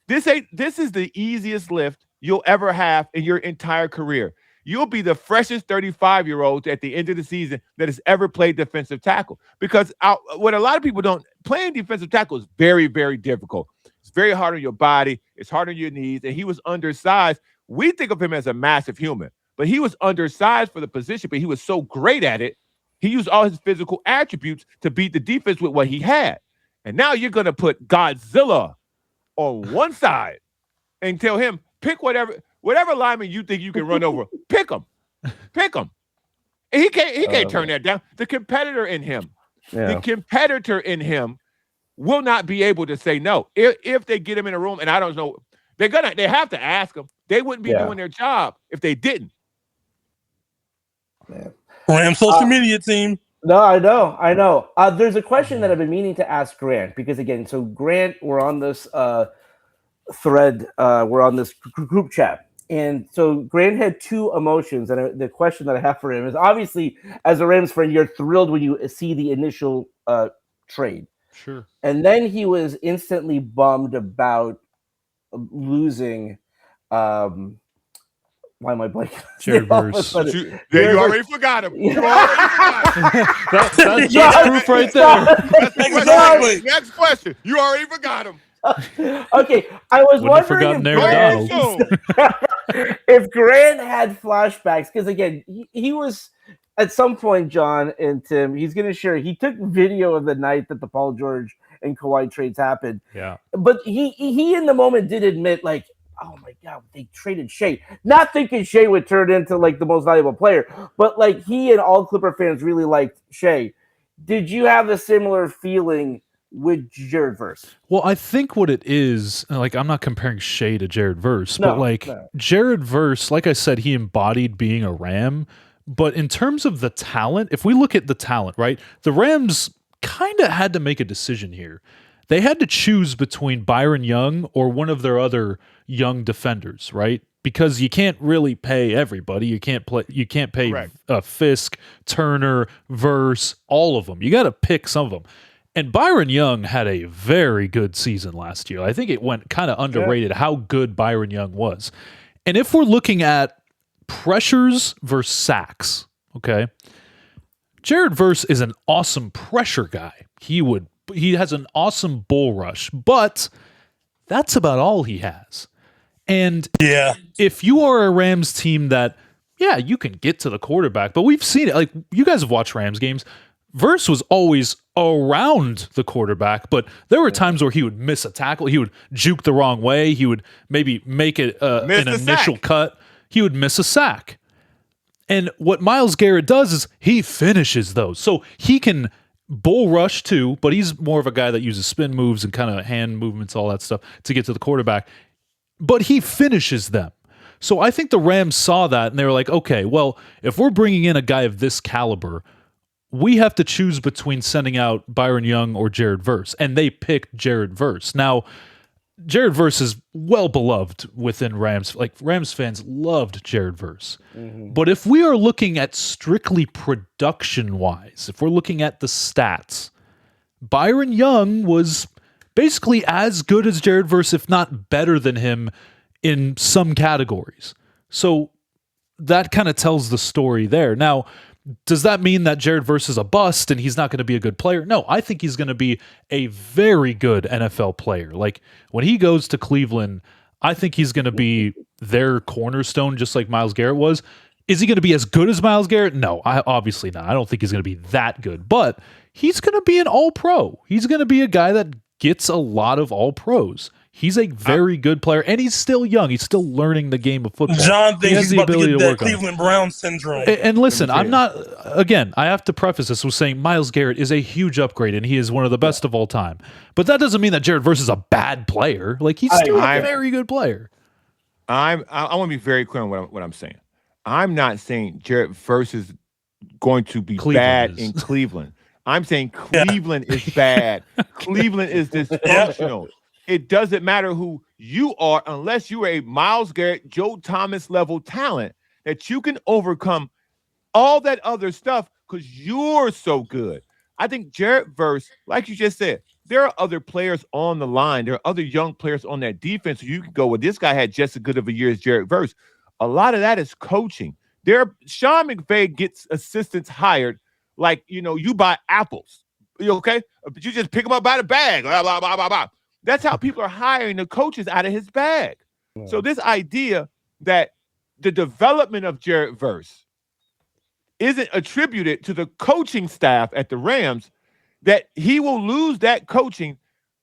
this is the easiest lift you'll ever have in your entire career. You'll be the freshest 35-year-old at the end of the season that has ever played defensive tackle. Because what a lot of people don't, playing defensive tackle is very, very difficult. It's very hard on your body. It's hard on your knees. And he was undersized. We think of him as a massive human, but he was undersized for the position, but he was so great at it. He used all his physical attributes to beat the defense with what he had. And now you're going to put Godzilla on one side and tell him, pick whatever lineman you think you can run over, pick him. And he can't turn that down. The competitor in him will not be able to say no. If they get him in a room, and I don't know, they have to ask him. They wouldn't be doing their job if they didn't. Rams social media team. No, I know. There's a question that I've been meaning to ask Grant, because again, so Grant, we're on this thread, we're on this group chat. And so Grant had two emotions, and the question that I have for him is, obviously, as a Rams fan, you're thrilled when you see the initial trade. Sure. And then he was instantly bummed about losing. Why am I blanking? Jared Verse. You already forgot him. That's proof right there. Exactly. Next question. You already forgot him. Okay, I was Wouldn't have wondering forgotten if Aaron Grant, if Grant had flashbacks, because again, he was at some point, John and Tim, he's going to share. He took video of the night that the Paul George and Kawhi trades happened. Yeah, but he in the moment did admit, like, oh my God, they traded Shea. Not thinking Shea would turn into like the most valuable player, but like he and all Clipper fans really liked Shea. Did you have a similar feeling with Jared Verse? well, I think what it is, like, I'm not comparing Shea to Jared Verse, but like Jared Verse, like I said, he embodied being a Ram. But in terms of the talent, if we look at the talent, right, the Rams kind of had to make a decision here. They had to choose between Byron Young or one of their other young defenders, right? Because you can't really pay everybody. You can't pay Fisk, Turner, Verse, all of them. You got to pick some of them. And Byron Young had a very good season last year. I think it went kind of underrated how good Byron Young was. And if we're looking at pressures versus sacks, okay, Jared Verse is an awesome pressure guy. He has an awesome bull rush, but that's about all he has. And if you are a Rams team that, you can get to the quarterback, but we've seen it. Like, you guys have watched Rams games. Verse was always around the quarterback, but there were times where he would miss a tackle. He would juke the wrong way. He would maybe make it an initial cut. He would miss a sack. And what Myles Garrett does is he finishes those. So he can bull rush too, but he's more of a guy that uses spin moves and kind of hand movements, all that stuff to get to the quarterback. But he finishes them. So I think the Rams saw that and they were like, okay, well, if we're bringing in a guy of this caliber, we have to choose between sending out Byron Young or Jared Verse. And they picked Jared Verse. Now, Jared Verse is well beloved within Rams. Like, Rams fans loved Jared Verse. But if we are looking at strictly production-wise, if we're looking at the stats, Byron Young was basically as good as Jared Verse, if not better than him in some categories. So that kind of tells the story there. Now, does that mean that Jared Verse is a bust and he's not going to be a good player? No, I think he's going to be a very good NFL player. Like, when he goes to Cleveland, I think he's going to be their cornerstone, just like Myles Garrett was. Is he going to be as good as Myles Garrett? No, obviously not. I don't think he's going to be that good, but he's going to be an all-pro. He's going to be a guy that gets a lot of all-pros. He's a very good player, and he's still young. He's still learning the game of football. John thinks he's about to get that Cleveland Browns syndrome. And listen, I'm not, again, I have to preface this with saying Myles Garrett is a huge upgrade, and he is one of the best of all time. But that doesn't mean that Jared Verse is a bad player. Like, he's still a very good player. I want to be very clear on what I'm saying. I'm not saying Jared Verse is going to be bad in Cleveland. I'm saying Cleveland is bad. Cleveland is dysfunctional. It doesn't matter who you are unless you are a Myles Garrett, Joe Thomas level talent that you can overcome all that other stuff because you're so good. I think Jared Verse, like you just said, there are other players on the line. There are other young players on that defense. So you can go, well, this guy had just as good of a year as Jared Verse. A lot of that is coaching. Sean McVay gets assistants hired like, you buy apples. You okay? But you just pick them up by the bag. Blah, blah, blah, blah, blah. That's how people are hiring the coaches out of his bag. Yeah. So this idea that the development of Jared Verse isn't attributed to the coaching staff at the Rams, that he will lose that coaching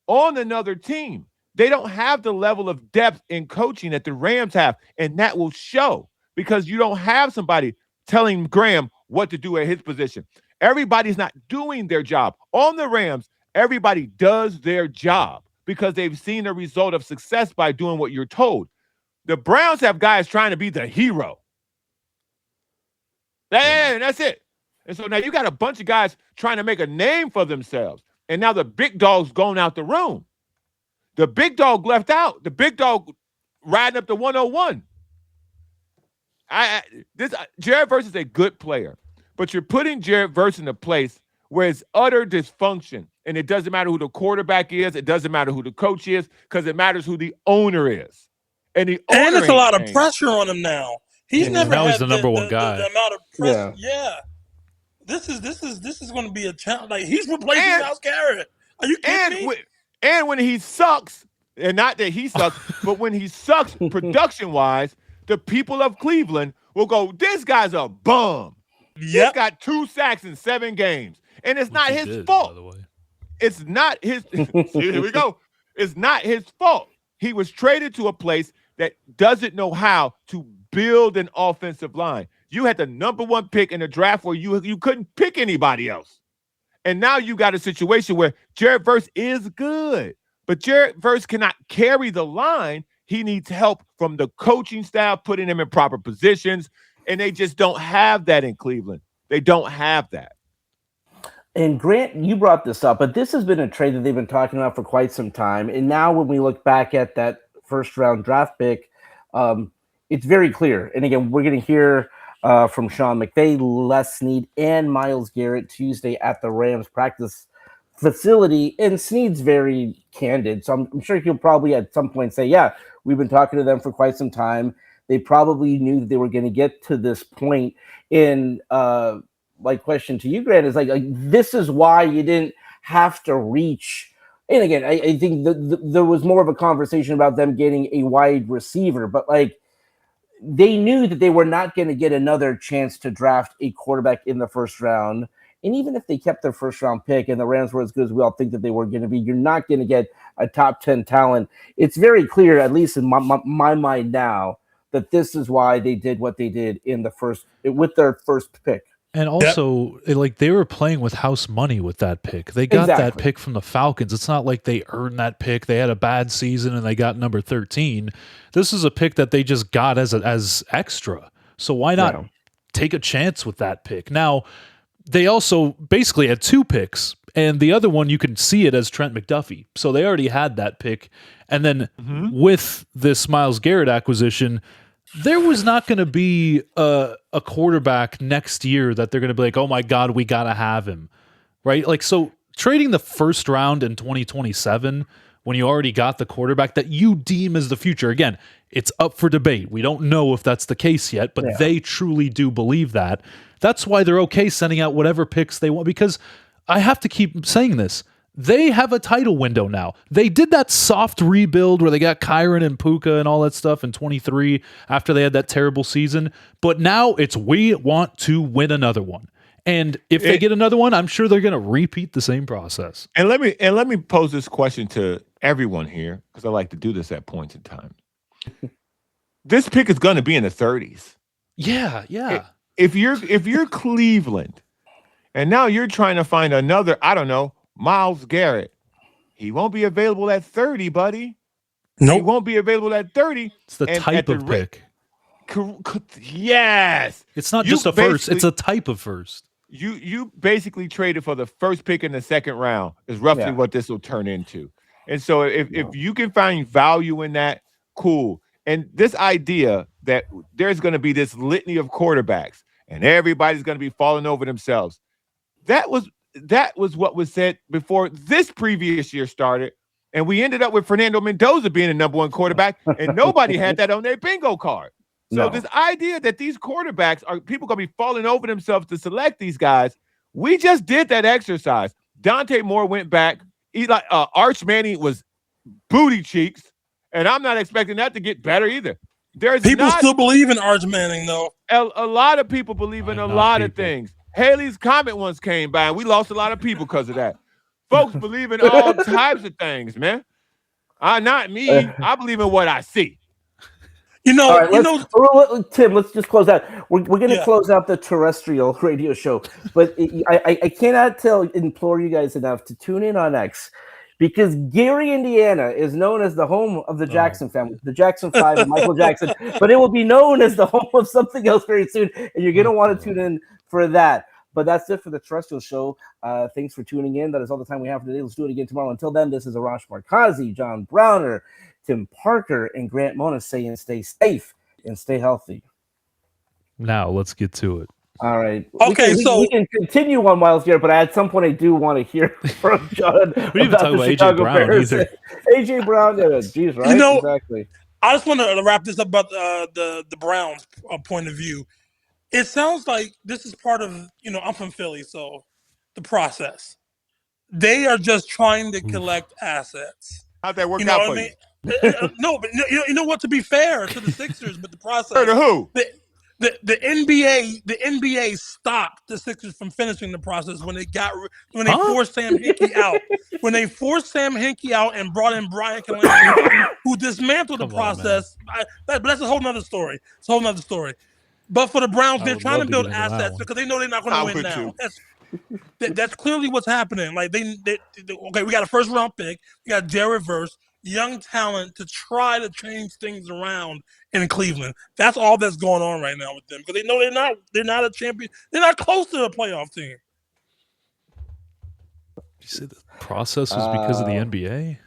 on another team. They don't have the level of depth in coaching that the Rams have, and that will show because you don't have somebody telling Graham what to do at his position. Everybody's not doing their job. On the Rams, everybody does their job because they've seen the result of success by doing what you're told. The Browns have guys trying to be the hero. And that's it. And so now you got a bunch of guys trying to make a name for themselves. And now the big dog's going out the room. The big dog left out. The big dog riding up the 101. Jared Verse is a good player, but you're putting Jared Verse in a place where it's utter dysfunction. And it doesn't matter who the quarterback is. It doesn't matter who the coach is because it matters who the owner is. And there's a lot of pressure on him now. He's never had the number one guy. The amount of pressure. Yeah. This is going to be a challenge. Like, he's replacing Myles Garrett. Are you kidding me? And when he sucks, And not that he sucks, but when he sucks production-wise, the people of Cleveland will go, this guy's a bum. He's Yep. got 2 sacks in 7 games. And it's Which not he his did, fault. by the way. It's not his here we go. It's not his fault. He was traded to a place that doesn't know how to build an offensive line. You had the number 1 pick in the draft where you couldn't pick anybody else. And now you got a situation where Jared Verse is good, but Jared Verse cannot carry the line. He needs help from the coaching staff, putting him in proper positions, and they just don't have that in Cleveland. They don't have that. And Grant, you brought this up, but this has been a trade that they've been talking about for quite some time. And now when we look back at that first-round draft pick, it's very clear. And again, we're going to hear from Sean McVay, Les Snead, and Myles Garrett Tuesday at the Rams practice facility. And Snead's very candid, so I'm sure he'll probably at some point say, yeah, we've been talking to them for quite some time. They probably knew that they were going to get to this point. In my question to you, Grant, is like this is why you didn't have to reach. And again, I think there was more of a conversation about them getting a wide receiver, but like they knew that they were not going to get another chance to draft a quarterback in the first round. And even if they kept their first round pick and the Rams were as good as we all think that they were going to be, you're not going to get a top 10 talent. It's very clear, at least in my mind now, that this is why they did what they did with their first pick. And also, like they were playing with house money with that pick. They got that pick from the Falcons. It's not like they earned that pick. They had a bad season and they got number 13. This is a pick that they just got as extra. So why not take a chance with that pick? Now, they also basically had 2 picks, and the other one you can see it as Trent McDuffie. So they already had that pick. And then with this Myles Garrett acquisition, there was not going to be a quarterback next year that they're going to be like, oh my God, we got to have him, right? Like, so trading the first round in 2027 when you already got the quarterback that you deem as the future, again, it's up for debate. We don't know if that's the case yet, but they truly do believe that. That's why they're okay sending out whatever picks they want, because I have to keep saying this. They have a title window now. They did that soft rebuild where they got Kyron and Puka and all that stuff in 23 after they had that terrible season. But now it's we want to win another one. And if they get another one, I'm sure they're going to repeat the same process. And let me pose this question to everyone here, because I like to do this at points in time. This pick is going to be in the 30s. Yeah. If you're Cleveland, and now you're trying to find another, I don't know, Myles Garrett, he won't be available at 30, buddy. Nope. He won't be available at 30. It's the type of pick. Yes. It's not just a first. It's a type of first. You basically traded for the first pick in the second round is roughly what this will turn into. And so if you can find value in that, cool. And this idea that there's going to be this litany of quarterbacks and everybody's going to be falling over themselves, that was what was said before this previous year started. And we ended up with Fernando Mendoza being the number 1 quarterback, and nobody had that on their bingo card. So this idea that these quarterbacks are people going to be falling over themselves to select these guys, we just did that exercise. Dante Moore went back. Arch Manning was booty cheeks, and I'm not expecting that to get better either. People still believe in Arch Manning, though. A lot of people believe in a lot of things. Haley's Comet once came by, and we lost a lot of people because of that. Folks believe in all types of things, man. Not me. I believe in what I see. Tim, let's just close out. We're going to close out the terrestrial radio show, but I cannot implore you guys enough to tune in on X, because Gary, Indiana is known as the home of the Jackson family, the Jackson 5 and Michael Jackson, but it will be known as the home of something else very soon, and you're going to want to tune in for that. But that's it for the terrestrial show. Thanks for tuning in. That is all the time we have for today. Let's do it again tomorrow. Until then, this is Arash Markazi, John Browner, Tim Parker, and Grant Mona saying stay safe and stay healthy. Now, let's get to it. All right. Okay, we can continue on Myles Garrett, but at some point I do want to hear from John. We didn't even talk about A.J. Brown either. A.J. Brown, geez, right? Exactly. I just want to wrap this up about the Browns' point of view. It sounds like this is part of, I'm from Philly, so the process. They are just trying to collect assets. How'd that work You know out what for I you? mean? No, but you know what? To be fair to the Sixers, but the process. Fair to who? The NBA stopped the Sixers from finishing the process when they forced Sam Hinkie out. When they forced Sam Hinkie out and brought in Brian Colangelo, who dismantled the process. But that's a whole nother story. It's a whole nother story. But for the Browns, they're trying to build assets because they know they're not going to win now. That's clearly what's happening. Like okay, we got a first round pick, we got Jared Verse, young talent to try to change things around in Cleveland. That's all that's going on right now with them because they know they're not a champion. They're not close to a playoff team. You say the process was because of the NBA?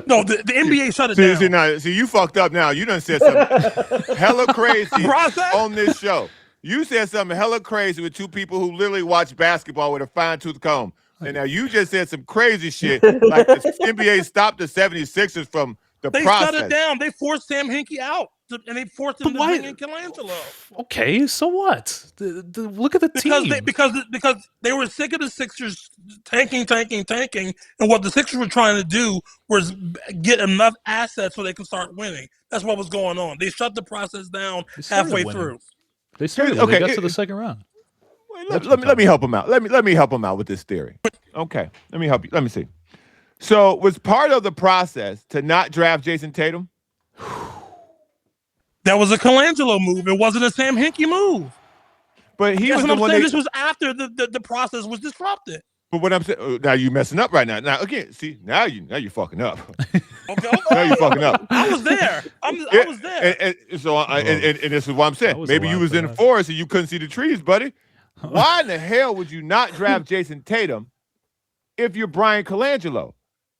No, the NBA shut it down. See, you fucked up now. You done said something hella crazy on this show. You said something hella crazy with two people who literally watch basketball with a fine-tooth comb. And now you just said some crazy shit like the NBA stopped the 76ers from the process. They shut it down. They forced Sam Hinkie out, and they forced him to bring in Colangelo. Okay, so what? Look at the team. Because they were sick of the Sixers tanking. And what the Sixers were trying to do was get enough assets so they could start winning. That's what was going on. They shut the process down halfway through. They started. Okay, they got to the second round. Let me help him out. Let me help him out with this theory. Okay, let me help you. Let me see. So was part of the process to not draft Jason Tatum? That was a Colangelo move. It wasn't a Sam Hinkie move. But he was the one. This was after the process was disrupted. But what I'm saying now, you messing up right now. Now again, see now you're fucking up. Okay. Now you're fucking up. I was there. I was there. And this is what I'm saying. Maybe you was in the forest and you couldn't see the trees, buddy. Why in the hell would you not draft Jason Tatum if you're Brian Colangelo?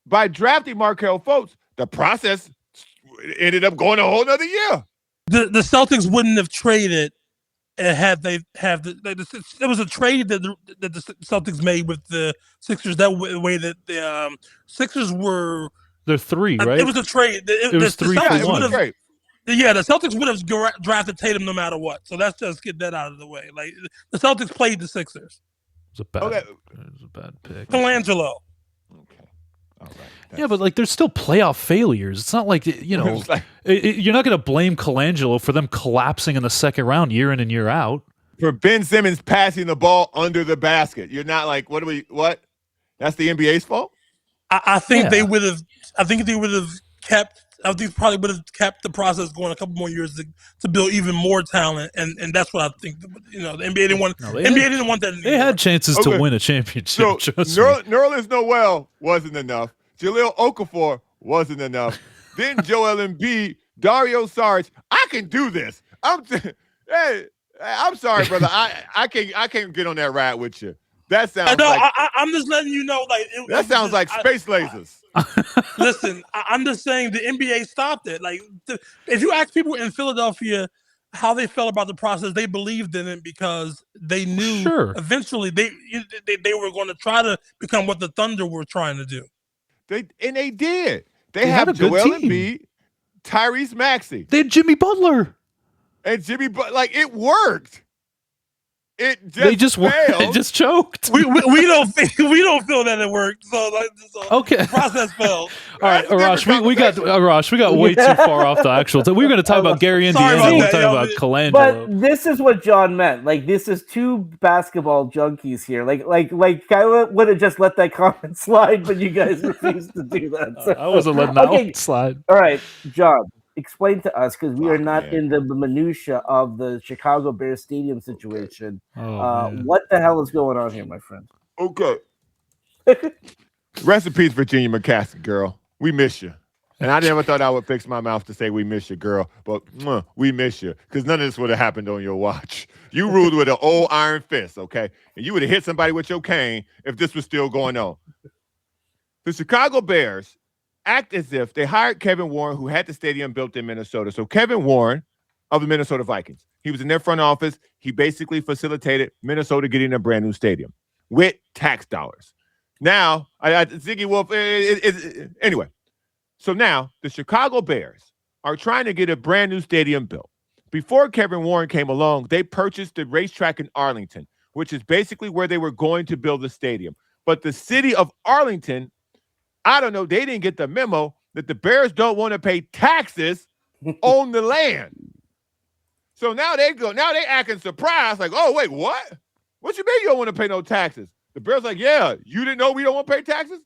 By drafting Markelle Fultz, the process ended up going a whole nother year. The Celtics wouldn't have traded had they have there was a trade that the Celtics made with the Sixers that way that the Sixers were. They're 3, right? It was a trade. It was 3 for 1. Yeah, the Celtics would have drafted Tatum no matter what. So let's just get that out of the way. Like the Celtics played the Sixers. It was a bad pick. Colangelo. Okay. All right. Yeah, but like there's still playoff failures. It's not like, you're not going to blame Colangelo for them collapsing in the second round year in and year out. For Ben Simmons passing the ball under the basket. You're not like, what? That's the NBA's fault? I think they would have. I think they would have kept. I think probably would have kept the process going a couple more years to build even more talent, and that's what I think. The NBA didn't want. NBA didn't want that anymore. They had chances to win a championship. So Nerlens Noel wasn't enough. Jaleel Okafor wasn't enough. Then Joel Embiid, Dario Saric. I can do this. I'm sorry, brother. I can't get on that ride with you. That sounds. I'm just letting you know. Like that sounds like space lasers. Listen, I'm just saying the NBA stopped it. Like, if you ask people in Philadelphia how they felt about the process, they believed in it because they knew eventually they were going to try to become what the Thunder were trying to do. They did. They have Joel Embiid, Tyrese Maxey. They had Jimmy Butler. And Jimmy Butler, like it worked. It just choked. We don't feel that it worked. So okay, the process failed. All right, Arash, we got way too far off the actual. We were going to talk about Gary Indiana. We're talking about Colangelo. But this is what John meant. Like this is two basketball junkies here. Like I would have just let that comment slide, but you guys refused to do that. So. I wasn't letting that one slide. All right, John. Explain to us, because we are not in the minutia of the Chicago Bears stadium situation. What the hell is going on here, my friend? Okay. Rest in peace, Virginia McCaskey, girl. We miss you. And I never thought I would fix my mouth to say we miss you, girl. But we miss you, because none of this would have happened on your watch. You ruled with an old iron fist, okay? And you would have hit somebody with your cane if this was still going on. The Chicago Bears act as if they hired Kevin Warren, who had the stadium built in Minnesota. So Kevin Warren of the Minnesota Vikings, he was in their front office. He basically facilitated Minnesota getting a brand new stadium with tax dollars. Now, Ziggy Wolf, anyway. So now the Chicago Bears are trying to get a brand new stadium built. Before Kevin Warren came along, they purchased the racetrack in Arlington, which is basically where they were going to build the stadium. But the city of Arlington I don't know. They didn't get the memo that the Bears don't want to pay taxes on the land. So now they acting surprised, like, oh, wait, what? What you mean you don't want to pay no taxes? The Bears like, yeah, you didn't know we don't want to pay taxes?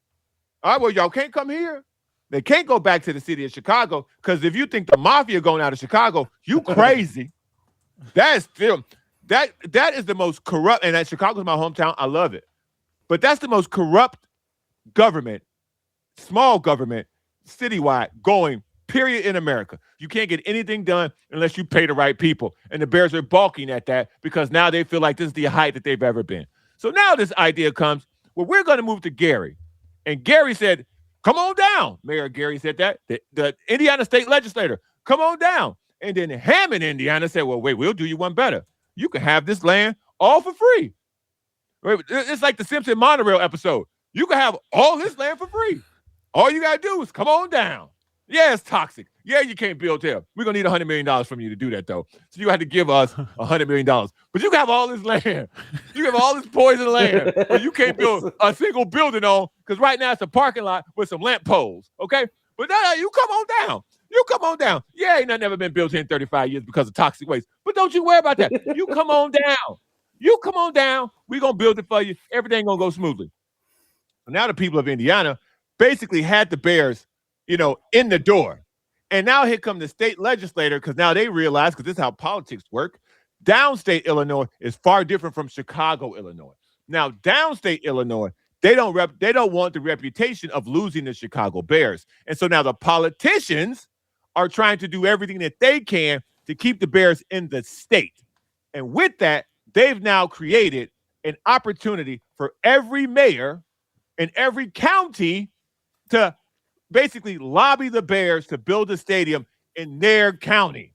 All right, well, y'all can't come here. They can't go back to the city of Chicago, because if you think the mafia going out of Chicago, you crazy. That is the most corrupt, and that Chicago's my hometown. I love it. But that's the most corrupt government, small government, citywide going, period, in America. You can't get anything done unless you pay the right people. And the Bears are balking at that because now they feel like this is the height that they've ever been. So now this idea comes, well, we're going to move to Gary. And Gary said, come on down. Mayor Gary said that. The Indiana state legislator, come on down. And then Hammond, Indiana said, well, wait, we'll do you one better. You can have this land all for free. It's like the Simpson monorail episode. You can have all this land for free. All you got to do is come on down. Yeah, it's toxic. Yeah, you can't build there. We're going to need $100 million from you to do that, though. So you have to give us $100 million. But you can have all this land. You have all this poison land, but you can't build a single building on, because right now it's a parking lot with some lamp poles, okay? But no, you come on down. You come on down. Yeah, ain't nothing ever been built here in 35 years because of toxic waste. But don't you worry about that. You come on down. You come on down. We're going to build it for you. Everything going to go smoothly. So now the people of Indiana basically had the Bears, in the door. And now here come the state legislator, because now they realize, because this is how politics work, downstate Illinois is far different from Chicago, Illinois. Now, downstate Illinois, they don't want the reputation of losing the Chicago Bears. And so now the politicians are trying to do everything that they can to keep the Bears in the state. And with that, they've now created an opportunity for every mayor in every county to basically lobby the Bears to build a stadium in their county,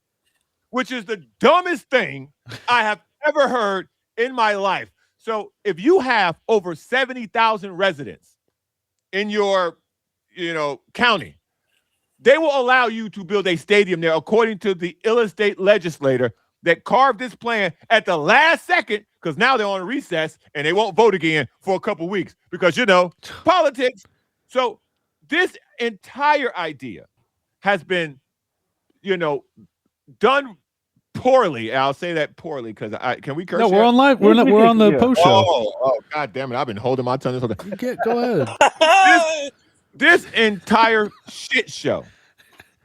which is the dumbest thing I have ever heard in my life. So if you have over 70,000 residents in your, county, they will allow you to build a stadium there, according to the Illinois state legislator that carved this plan at the last second, because now they're on recess and they won't vote again for a couple weeks because, politics. So this entire idea has been, done poorly. I'll say that poorly because can we curse? No, we're on live. We're on the post show. Oh, God damn it! I've been holding my tongue this whole time. Go ahead. This entire shit show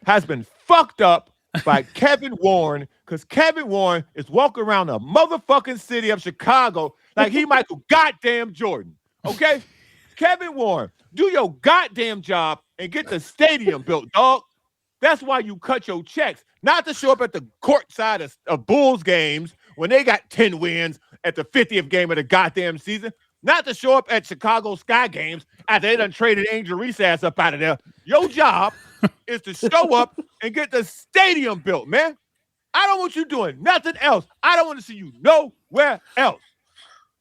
has been fucked up by Kevin Warren, because Kevin Warren is walking around the motherfucking city of Chicago like he Michael goddamn Jordan. Okay, Kevin Warren, do your goddamn job and get the stadium built, dog. That's why you cut your checks, not to show up at the court side of Bulls games when they got 10 wins at the 50th game of the goddamn season, not to show up at Chicago Sky games after they done traded Angel Reese ass up out of there. Your job is to show up and get the stadium built, man. I don't want you doing nothing else. I don't want to see you nowhere else.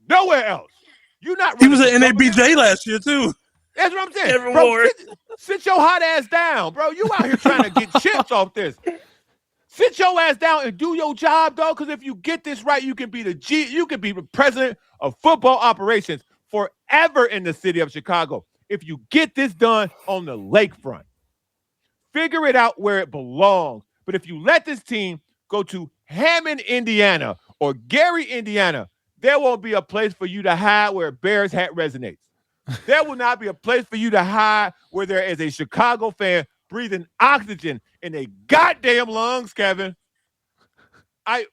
Nowhere else. You're not. He was at NABJ last year, too. That's what I'm saying. Bro, sit your hot ass down, bro. You out here trying to get chips off this. Sit your ass down and do your job, dog. Because if you get this right, you can be the president of football operations forever in the city of Chicago. If you get this done on the lakefront, figure it out where it belongs. But if you let this team go to Hammond, Indiana, or Gary, Indiana, there won't be a place for you to hide where a Bears hat resonates. There will not be a place for you to hide where there is a Chicago fan breathing oxygen in their goddamn lungs, Kevin. As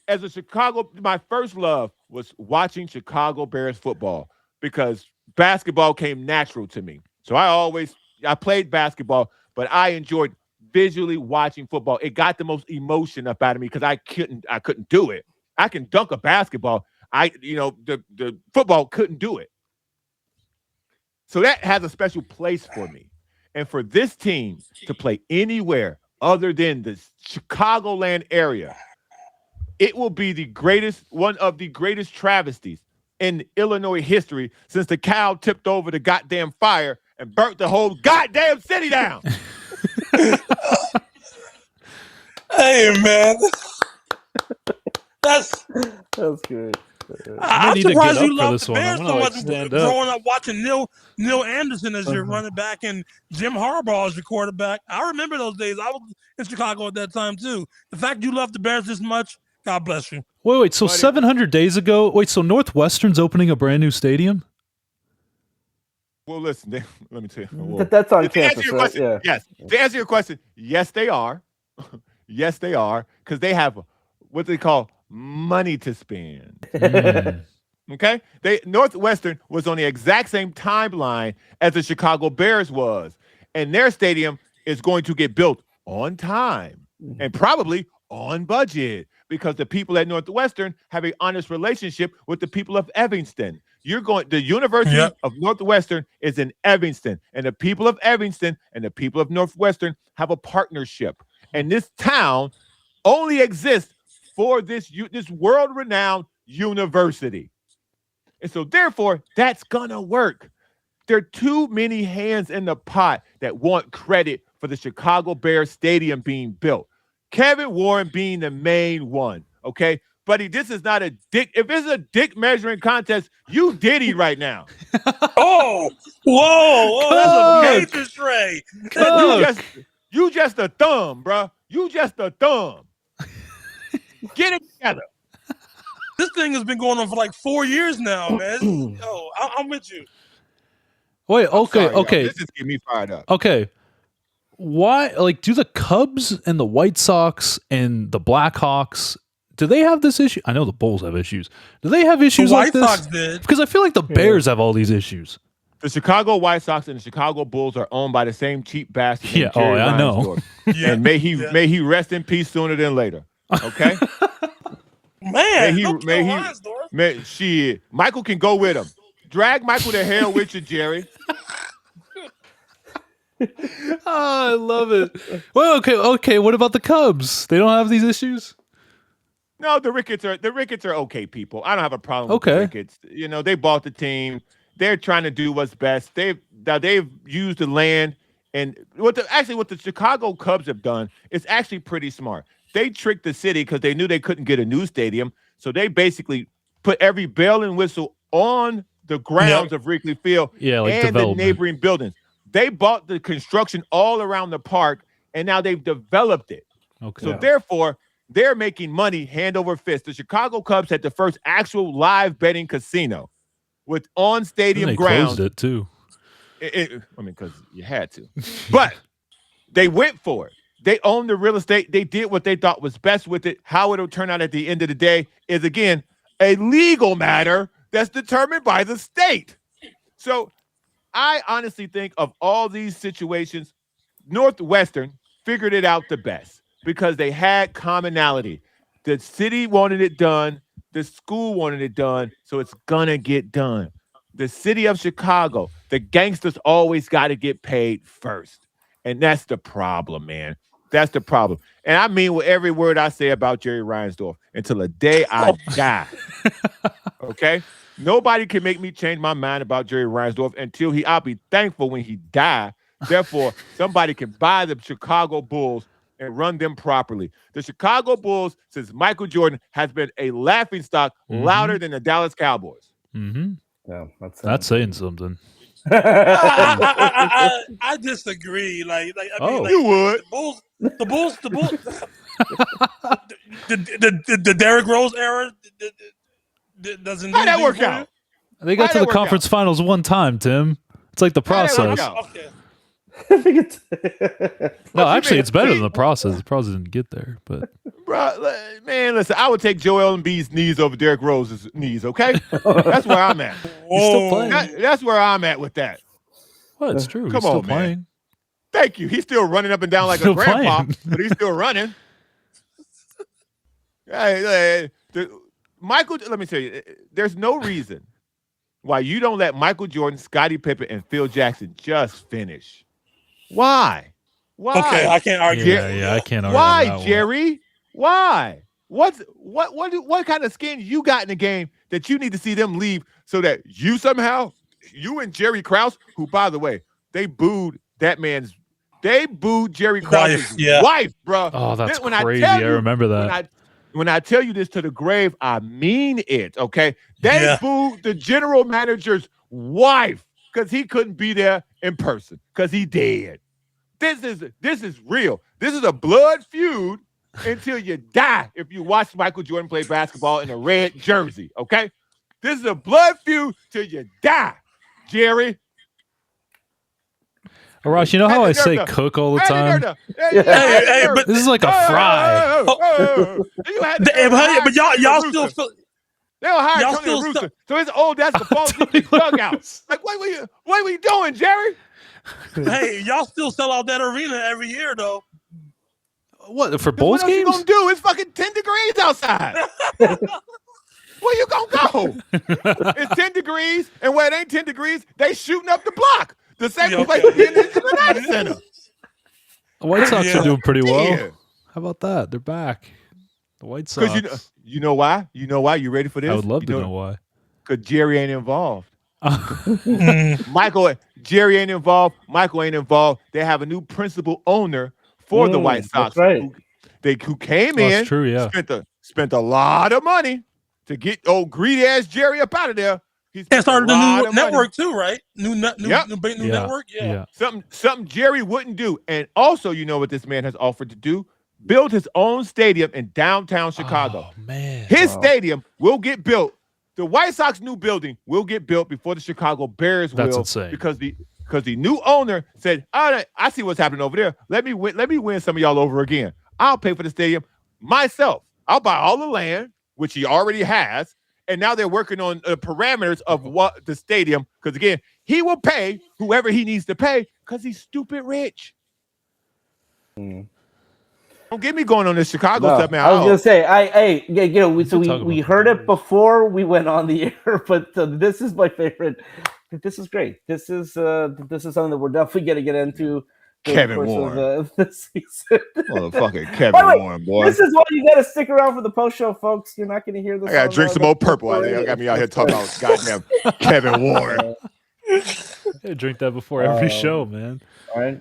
a Chicago, my first love was watching Chicago Bears football because basketball came natural to me. So I played basketball, but I enjoyed visually watching football. It got the most emotion up out of me because I couldn't do it. I can dunk a basketball. The football couldn't do it. So that has a special place for me. And for this team to play anywhere other than the Chicagoland area, it will be one of the greatest travesties in Illinois history since the cow tipped over the goddamn fire and burnt the whole goddamn city down. Hey, man. That's good. I'm need to surprised get you up for love this the one. Bears I'm so gonna, much. stand up. Growing up watching Neil Anderson as your running back and Jim Harbaugh as your quarterback. I remember those days. I was in Chicago at that time too. The fact you love the Bears this much, God bless you. Wait. So 700 days ago, so Northwestern's opening a brand new stadium? Well, listen, let me tell you. Well, That's on to answer campus, your right? question, Yeah. yes. To answer your question, yes, they are. Yes, they are, because they have what they call money to spend. Okay? Northwestern was on the exact same timeline as the Chicago Bears was, and their stadium is going to get built on time and probably on budget because the people at Northwestern have an honest relationship with the people of Evanston. The University of Northwestern is in Evanston, and the people of Evanston and the people of Northwestern have a partnership. And this town only exists for this world-renowned university. And so, therefore, that's going to work. There are too many hands in the pot that want credit for the Chicago Bears stadium being built. Kevin Warren being the main one, okay? Buddy, this is not a dick. If it's a dick measuring contest, you Diddy right now. Whoa, that's a major stray. You just a thumb, bro. You just a thumb. Get it together. This thing has been going on for like 4 years now, man. I'm with you. Wait, okay. This is getting me fired up. Okay. Why, do the Cubs and the White Sox and the Blackhawks, do they have this issue? I know the Bulls have issues. Do they have issues like this? The White Sox did. Because I feel like the Bears have all these issues. The Chicago White Sox and the Chicago Bulls are owned by the same cheap bastard. Yeah, I know. And may he rest in peace sooner than later. Okay? Shit. Michael can go with him. Drag Michael to hell with you, Jerry. I love it. Well, okay. What about the Cubs? They don't have these issues? No, the Ricketts are okay people. I don't have a problem with the Ricketts. They bought the team. They're trying to do what's best. They've used the land, and what the Chicago Cubs have done is actually pretty smart. They tricked the city because they knew they couldn't get a new stadium, so they basically put every bell and whistle on the grounds of Wrigley Field and the neighboring buildings. They bought the construction all around the park, and now they've developed it. Okay. So therefore, they're making money hand over fist. The Chicago Cubs had the first actual live betting casino with on-stadium grounds. They closed it, too. Because you had to. But they went for it. They owned the real estate. They did what they thought was best with it. How it'll turn out at the end of the day is, again, a legal matter that's determined by the state. So I honestly think of all these situations, Northwestern figured it out the best because they had commonality. The city wanted it done. The school wanted it done. So it's going to get done. The city of Chicago, the gangsters always got to get paid first. And that's the problem, man. That's the problem. And I mean with every word I say about Jerry Reinsdorf until the day I die. Okay? Nobody can make me change my mind about Jerry Reinsdorf until I'll be thankful when he died. Therefore, somebody can buy the Chicago Bulls and run them properly. The Chicago Bulls, since Michael Jordan, has been a laughingstock louder than the Dallas Cowboys. Mm-hmm. Yeah, that's saying something. I disagree. You would. The Bulls. The Derrick Rose era doesn't. How'd that work out? They got to the conference finals one time, Tim. It's like the process. Okay. I think it's no, actually, it's better than the process. The process didn't get there, but bro, man, listen, I would take Joel Embiid's knees over Derrick Rose's knees. Okay, that's where I'm at. He's still playing. That's where I'm at with that. Well, it's true. Come he's still on, playing. Man. Thank you. He's still running up and down like a grandpa, but he's still running. Michael, let me tell you, there's no reason why you don't let Michael Jordan, Scottie Pippen, and Phil Jackson just finish. Why? Okay, I can't argue. Yeah, I can't argue. Why, Jerry? Why? What kind of skin you got in the game that you need to see them leave so that you and Jerry Krause, who, by the way, they booed Jerry Krause's wife, bro. Oh, that's crazy. I remember that. when I tell you this to the grave, I mean it, okay? They booed the general manager's wife because he couldn't be there in person because he dead. This is real. This is a blood feud until you die if you watch Michael Jordan play basketball in a red jersey, okay? This is a blood feud till you die, Jerry. Arash, you know how I say cook all the time? But this is like a fry. But y'all still feel. They don't hire Tony La Russa, so his old that's the false dugout. Like, what were you doing, Jerry? Hey, y'all still sell out that arena every year, though. What, for Bulls games? What you gonna do? It's fucking 10 degrees outside. Where you gonna go? It's 10 degrees, and where it ain't 10 degrees, they shooting up the block. The same place in the United Center. The White Sox are doing pretty well. How about that? They're back. The White Sox. Because you know why? You know why? You ready for this? I would love to know why. Because Jerry ain't involved. Jerry ain't involved. Michael ain't involved. They have a new principal owner for the White Sox. That's right. Who came in, that's true, yeah. spent a lot of money to get old greedy ass Jerry up out of there. He started a new network too, right? New network. Yeah. Something Jerry wouldn't do. And also, you know what this man has offered to do? Build his own stadium in downtown Chicago. Oh, man. His stadium will get built. The White Sox new building will get built before the Chicago Bears will. That's insane. Because the new owner said, all right, I see what's happening over there. Let me win some of y'all over again. I'll pay for the stadium myself. I'll buy all the land, which he already has. And now they're working on the parameters of what the stadium, because again, he will pay whoever he needs to pay because he's stupid rich. Don't get me going on this Chicago stuff, man. I was gonna say, we heard it before we went on the air, but this is my favorite. This is great. This is something that we're definitely gonna get into. Kevin Warren. This season. Motherfucking Kevin Warren, boy. This is why you got to stick around for the post show, folks. You're not going to hear this. I got to drink some more purple out there. I got me out here talking about goddamn Kevin Warren. I drink that before every show, man. All right.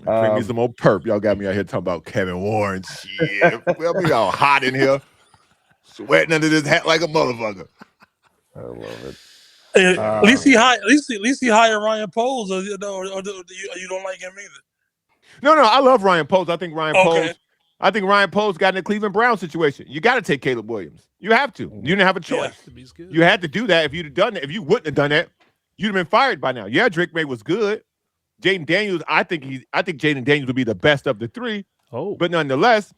Drink me some more perp. Y'all got me out here talking about Kevin Warren. Shit. Well, we all hot in here. Sweating under this hat like a motherfucker. I love it. At least he hired Ryan Poles, or you don't like him either. No, I love Ryan Poles. I think Ryan Poles got in a Cleveland Browns situation. You got to take Caleb Williams. You have to. You didn't have a choice. You had to do that. If you'd have done that, if you wouldn't have done that, you'd have been fired by now. Yeah, Drake May was good. Jaden Daniels, I think Jaden Daniels would be the best of the three. But nonetheless,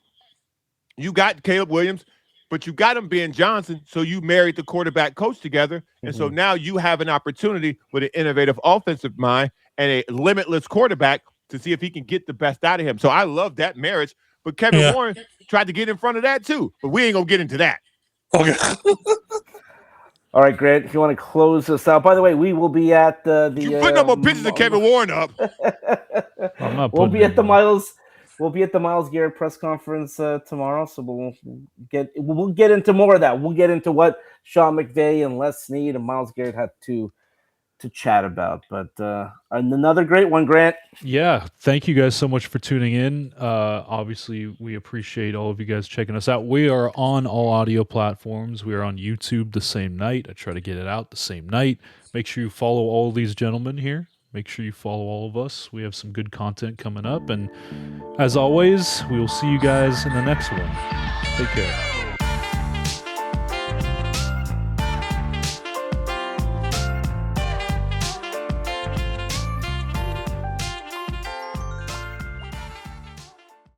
you got Caleb Williams. But you got him Ben Johnson, so you married the quarterback coach together. And so now you have an opportunity with an innovative offensive mind and a limitless quarterback to see if he can get the best out of him. So I love that marriage. But Kevin Warren tried to get in front of that too. But we ain't going to get into that. Okay. All right, Grant, if you want to close this out. By the way, we will be at you put no more pictures of Kevin Warren up. I'm not we'll be at the Myles Garrett press conference tomorrow, so we'll get into more of that. We'll get into what Sean McVay and Les Snead and Myles Garrett had to chat about. But another great one, Grant. Yeah, thank you guys so much for tuning in. Obviously, we appreciate all of you guys checking us out. We are on all audio platforms. We are on YouTube the same night. I try to get it out the same night. Make sure you follow all these gentlemen here. Make sure you follow all of us. We have some good content coming up. And as always, we will see you guys in the next one. Take care.